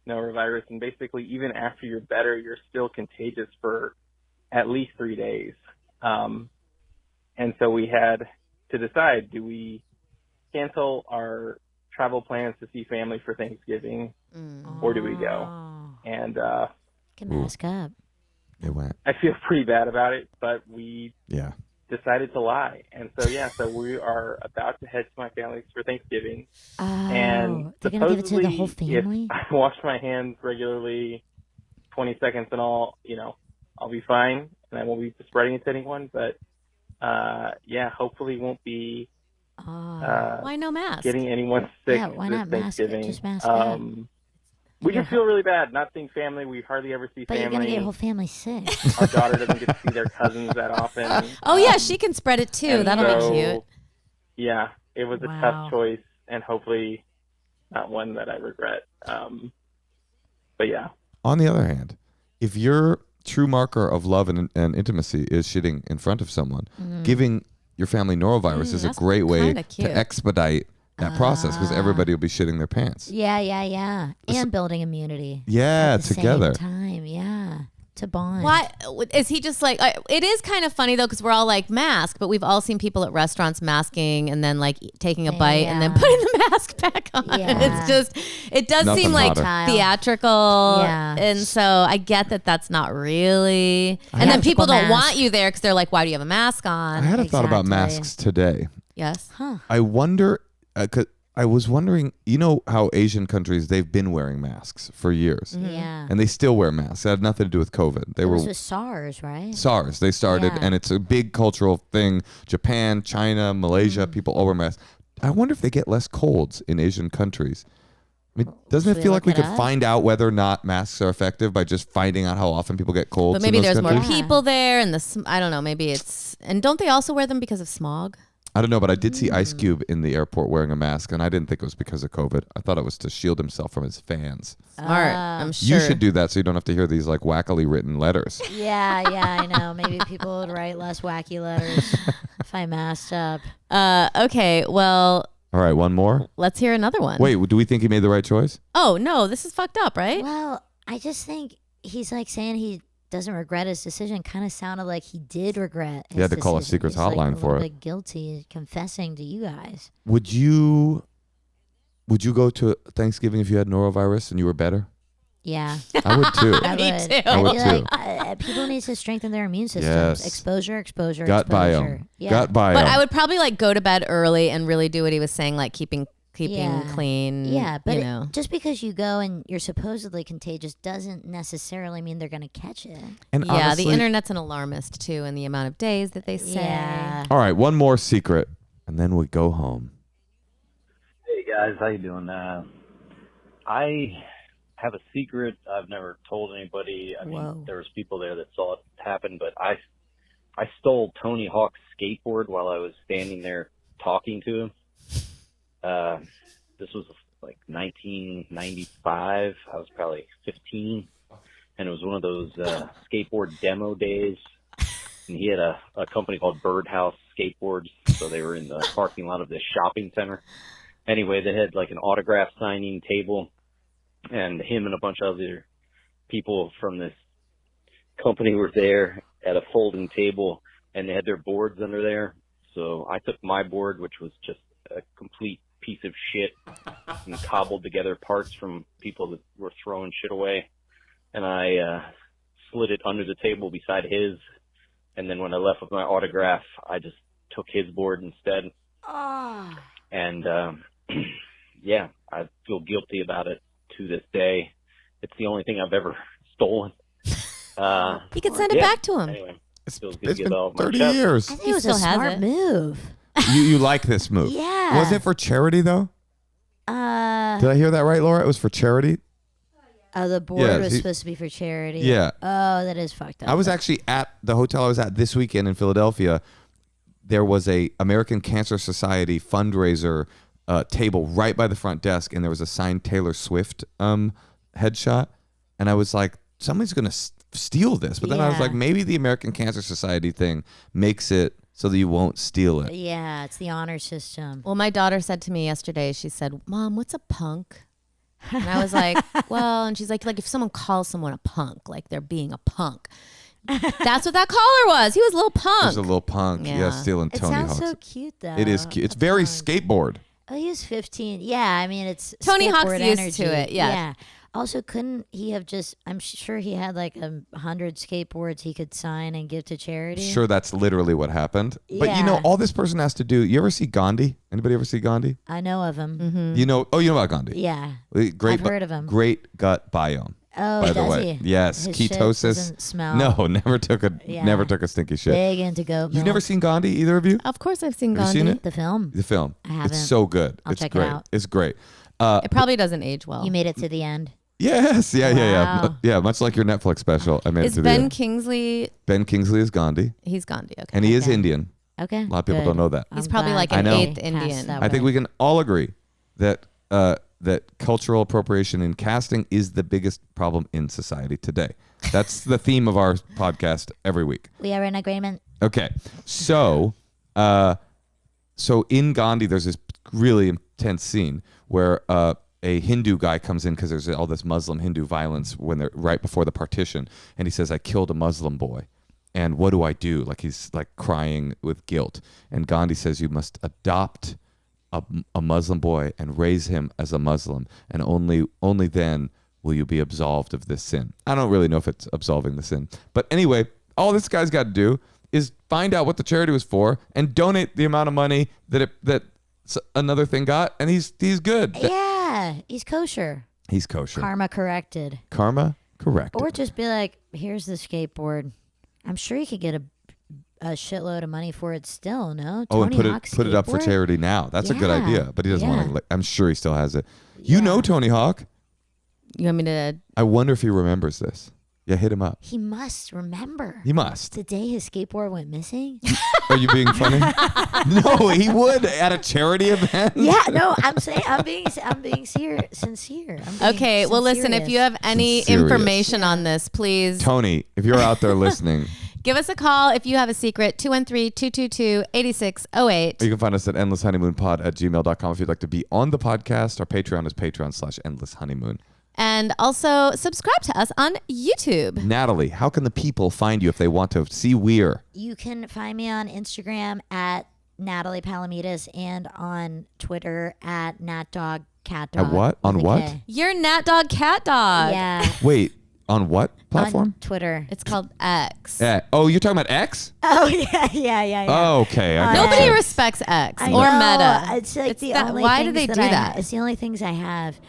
norovirus, and basically even after you're better, you're still contagious for at least 3 days. And so we had to decide, do we cancel our travel plans to see family for Thanksgiving, or do we go? And Can mask up. It went. I feel pretty bad about it, but we Yeah. decided to lie. And so, so we are about to head to my family's for Thanksgiving. Oh, And they're going to give it to the whole family? if I wash my hands regularly, 20 seconds and all, I'll be fine, and I won't be spreading it to anyone. But, hopefully won't be Why no mask? getting anyone sick Yeah, why this not mask it? Thanksgiving. Just mask up. We just feel really bad not seeing family. We hardly ever see But family. you're going to get your whole family sick. Our daughter doesn't get to see their cousins that often. Oh, yeah, she can spread it too. And That'll so, be cute. Yeah, it was a Wow. tough choice, and hopefully not one that I regret. But yeah. On the other hand, if your true marker of love and intimacy is shitting in front of someone, giving your family norovirus is a that's great way kinda cute. to expedite that process, because everybody will be shitting their pants. Yeah. And building immunity. Yeah, at the together. Same time, yeah. To bond. Why is he just like? It is kind of funny though, because we're all like mask, but we've all seen people at restaurants masking and then like taking a bite and then Yeah. putting the mask back on. Yeah. It does Nothing seem like hotter. theatrical. Yeah. And so I get that that's not really. And then Theatrical people don't mask. want you there because they're like, why do you have a mask I on? had a thought about Exactly. masks today. Yes. I wonder, 'cause I was wondering, you know how Asian countries, they've been wearing masks for years. Yeah. And they still wear masks. It had nothing to do with COVID. They It were was with SARS, right? SARS. They started, Yeah. and it's a big cultural thing. Japan, China, Malaysia, people all wear masks. I wonder if they get less colds in Asian countries. I mean, doesn't Should it we feel like we look it could up? find out whether or not masks are effective by just finding out how often people get colds? But maybe in those there's more countries? people there, and I don't know. Maybe it's and don't they also wear them because of smog? I don't know, but I did see Ice Cube in the airport wearing a mask, and I didn't think it was because of COVID. I thought it was to shield himself from his fans. Smart. I'm sure. You should do that so you don't have to hear these like wackily written letters. Yeah, I know. Maybe people would write less wacky letters if I masked up. Okay. Well, All right, one more. let's hear another one. Wait, do we think he made the right choice? Oh no, this is fucked up, right? Well, I just think he's like saying he doesn't regret his decision. Kind of sounded like he did regret. His He had to call a decision. secrets He's, like, hotline a for little it. bit guilty, confessing to you guys. Would you go to Thanksgiving if you had norovirus and you were better? Yeah, I would too. I Me would. too. I would I'd be too. like, people need to strengthen their immune systems. Yes. Exposure, Gut exposure. biome. Yeah. Gut biome. But I would probably like go to bed early and really do what he was saying, like keeping Yeah. clean. Yeah, but you know. just because you go and you're supposedly contagious doesn't necessarily mean they're going to catch it. And Yeah, honestly- the internet's an alarmist too, in the amount of days that they say. Yeah. All right, one more secret, and then we go home. Hey guys, how you doing? I have a secret I've never told anybody. I mean, Whoa. there was people there that saw it happen, but I stole Tony Hawk's skateboard while I was standing there talking to him. This was like 1995. I was probably 15, and it was one of those skateboard demo days. And he had a company called Birdhouse Skateboards, so they were in the parking lot of this shopping center. Anyway, they had like an autograph signing table, and him and a bunch of other people from this company were there at a folding table, and they had their boards under there. So I took my board, which was just a complete piece of shit, and cobbled together parts from people that were throwing shit away, and I slid it under the table beside his. And then when I left with my autograph, I just took his board instead. And yeah, I feel guilty about it to this day. It's the only thing I've ever stolen. You could send it back to him. Anyway, feels good to It's get been all my 30 chest. years. I think He it was a still has smart it. move. You like this move? Yeah. Was it for charity though? Did I hear that right, Laura? It was for charity? Oh, the board Yeah, was he- supposed to be for charity. Yeah. Oh, that is fucked up. I was actually at the hotel I was at this weekend in Philadelphia. There was a American Cancer Society fundraiser table right by the front desk, and there was a signed Taylor Swift headshot. And I was like, somebody's going to steal this. But then I was Yeah. like, maybe the American Cancer Society thing makes it so that you won't steal it. Yeah, it's the honor system. Well, my daughter said to me yesterday, she said, Mom, what's a punk? And I was like, well, and she's like if someone calls someone a punk, like they're being a punk. That's what that caller was. He was a little There's punk. a little punk, Yeah. stealing It Tony sounds Hawk's. so cute, though. It is cute. It's A very punk. skateboard. Oh, he was 15. Yeah, I mean, it's Tony Hawk's skateboard used energy. to it, yeah. Yeah. Also, couldn't he have just? I'm sure he had like 100 skateboards he could sign and give to charity. Sure, that's literally what happened. But you know, Yeah. all this person has to do. You ever see Gandhi? Anybody ever see Gandhi? I know of him. Mm-hmm. You know? Oh, you know about Gandhi? Yeah. Great. I've heard of him. Great gut biome. Oh, by the does way, he? yes, His shit ketosis. doesn't smell. No, never took Yeah. a stinky shit. Big into goat milk. You've never seen Gandhi, either of you? Of course I've seen Have you Gandhi. seen it? the film? The film. I haven't. It's so good. I'll it's check it great. out. It's great. It probably doesn't age well. You made it to the end. Yes, yeah. Wow. Yeah, much like your Netflix special. I made it Is to the Ben end. Kingsley, Ben Kingsley is Gandhi, he's Gandhi, okay. and he is Okay. Indian. Okay. A lot of people good. don't know that. He's I'm probably glad like that an we eighth passed Indian. that I think way. we can all agree that that cultural appropriation in casting is the biggest problem in society today. That's the theme of our podcast every week. We are in agreement. Okay, so in Gandhi, there's this really intense scene where a Hindu guy comes in because there's all this Muslim Hindu violence when they're right before the partition, and he says, "I killed a Muslim boy, and what do I do?" Like he's like crying with guilt, and Gandhi says, "You must adopt a Muslim boy and raise him as a Muslim, and only then will you be absolved of this sin." I don't really know if it's absolving the sin, but anyway, all this guy's got to do is find out what the charity was for and donate the amount of money that another thing got, and he's good. Yeah, he's kosher. He's kosher. Karma corrected. Karma correct. Or just be like, here's the skateboard. I'm sure you could get a shitload of money for it still, no? Oh, and Tony Hawk's put it up for skateboard? charity now. That's a good Yeah. idea, but he doesn't want Yeah. to. I'm sure he still has it. You know Tony Hawk. You want me to? I wonder if he remembers this. Yeah, hit him up. He must remember. He must. The day his skateboard went missing? Are you being funny? No, he would at a charity event. Yeah, no, I'm saying I'm being sincere. I'm being Okay, well, listen, if you serious. have any Serious. information on this, please Tony, if you're out there listening, give us a call if you have a secret, 213-222-8608. you can find us at endlesshoneymoonpod@gmail.com if you'd like to be on the podcast. Our Patreon is patreon.com/endlesshoneymoon. And also subscribe to us on YouTube. Natalie, how can the people find you if they want to see Weir? You can find me on Instagram at Natalie Palamides and on Twitter at NatDogCatDog. At what? On with a what? K. You're Nat Dog Cat Dog. Yeah. Wait, on what platform? On Twitter. It's called X. Oh, you're talking about X? Oh, yeah. Oh, okay. I No, gotcha. Nobody respects X I or know, Meta. It's like the that- only why do things they do I that? It's the only things I have.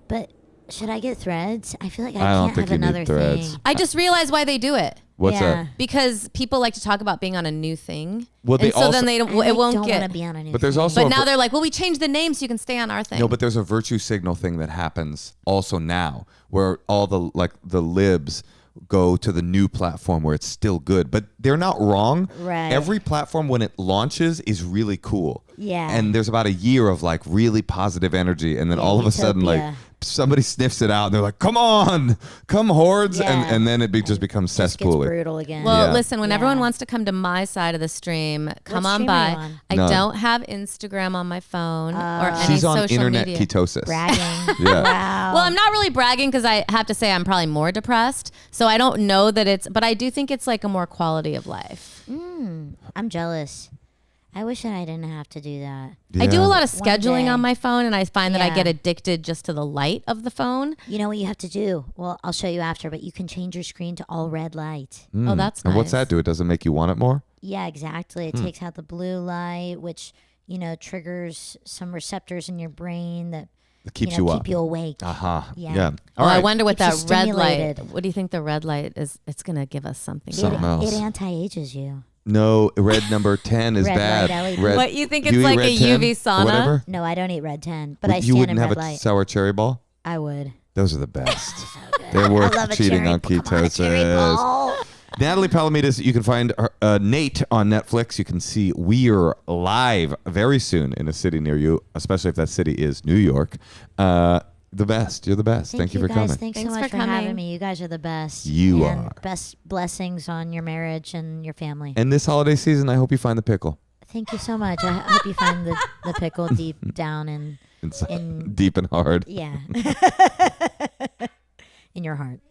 But should I get Threads? I feel like I don't can't think have you need another Threads. thing. I just realized why they do it. What's Yeah. that? Because people like to talk about being on a new thing. Well, they and so also- then they don't, I it won't don't get. want to be on a new But there's thing. also But a now vir- they're like, well, we changed the name so you can stay on our thing. No, but there's a virtue signal thing that happens also now where all the libs go to the new platform where it's still good. But they're not wrong. Right. Every platform when it launches is really cool. Yeah. And there's about a year of like really positive energy, and then Yeah, all of a sudden like utopia. somebody sniffs it out and they're like, "Come on, come hordes," Yeah. and then it just becomes Just gets cesspool. brutal again. Well, Yeah. listen, when everyone Yeah. wants to come to my side of the stream, come What on stream are you by. on? I No. don't have Instagram on my phone or any She's on social internet media. ketosis. bragging. Yeah. Wow. Well, I'm not really bragging because I have to say I'm probably more depressed. So I don't know that it's, but I do think it's like a more quality of life. I'm jealous. I wish that I didn't have to do that. I do a Yeah. lot of One scheduling day. on my phone, and I find that I Yeah. get addicted just to the light of the phone. You know what you have to do? Well, I'll show you after, but you can change your screen to all red light. Oh, that's And what's nice. that do? It doesn't make you want it more? Yeah, exactly. It takes out the blue light, which, triggers some receptors in your brain that keeps you up. Keep you awake. Yeah. All I right. wonder what Keeps that you red light. stimulated. What do you think the red light is? It's gonna give us something. Something else. It anti-ages you. No, red number 10 is Red bad. light LED. Red, What, you think it's eat like red a 10 UV or sauna? whatever? No, I don't eat red 10, but I You stand wouldn't in have red a light. sour cherry ball? I would. Those are the best. Good. They're I worth love a cheating cherry- on come on, a cherry ketosis. ball. Natalie Palamides, you can find Nate on Netflix. You can see We're live very soon in a city near you, especially if that city is New York. The best. You're the best. Thank you for guys. coming. Thanks so Thanks much for for having coming. me. You guys are the best. You and are. Best blessings on your marriage and your family. And this holiday season, I hope you find the pickle. Thank you so much. I hope you find the pickle deep down It's in deep and hard. yeah. in your heart.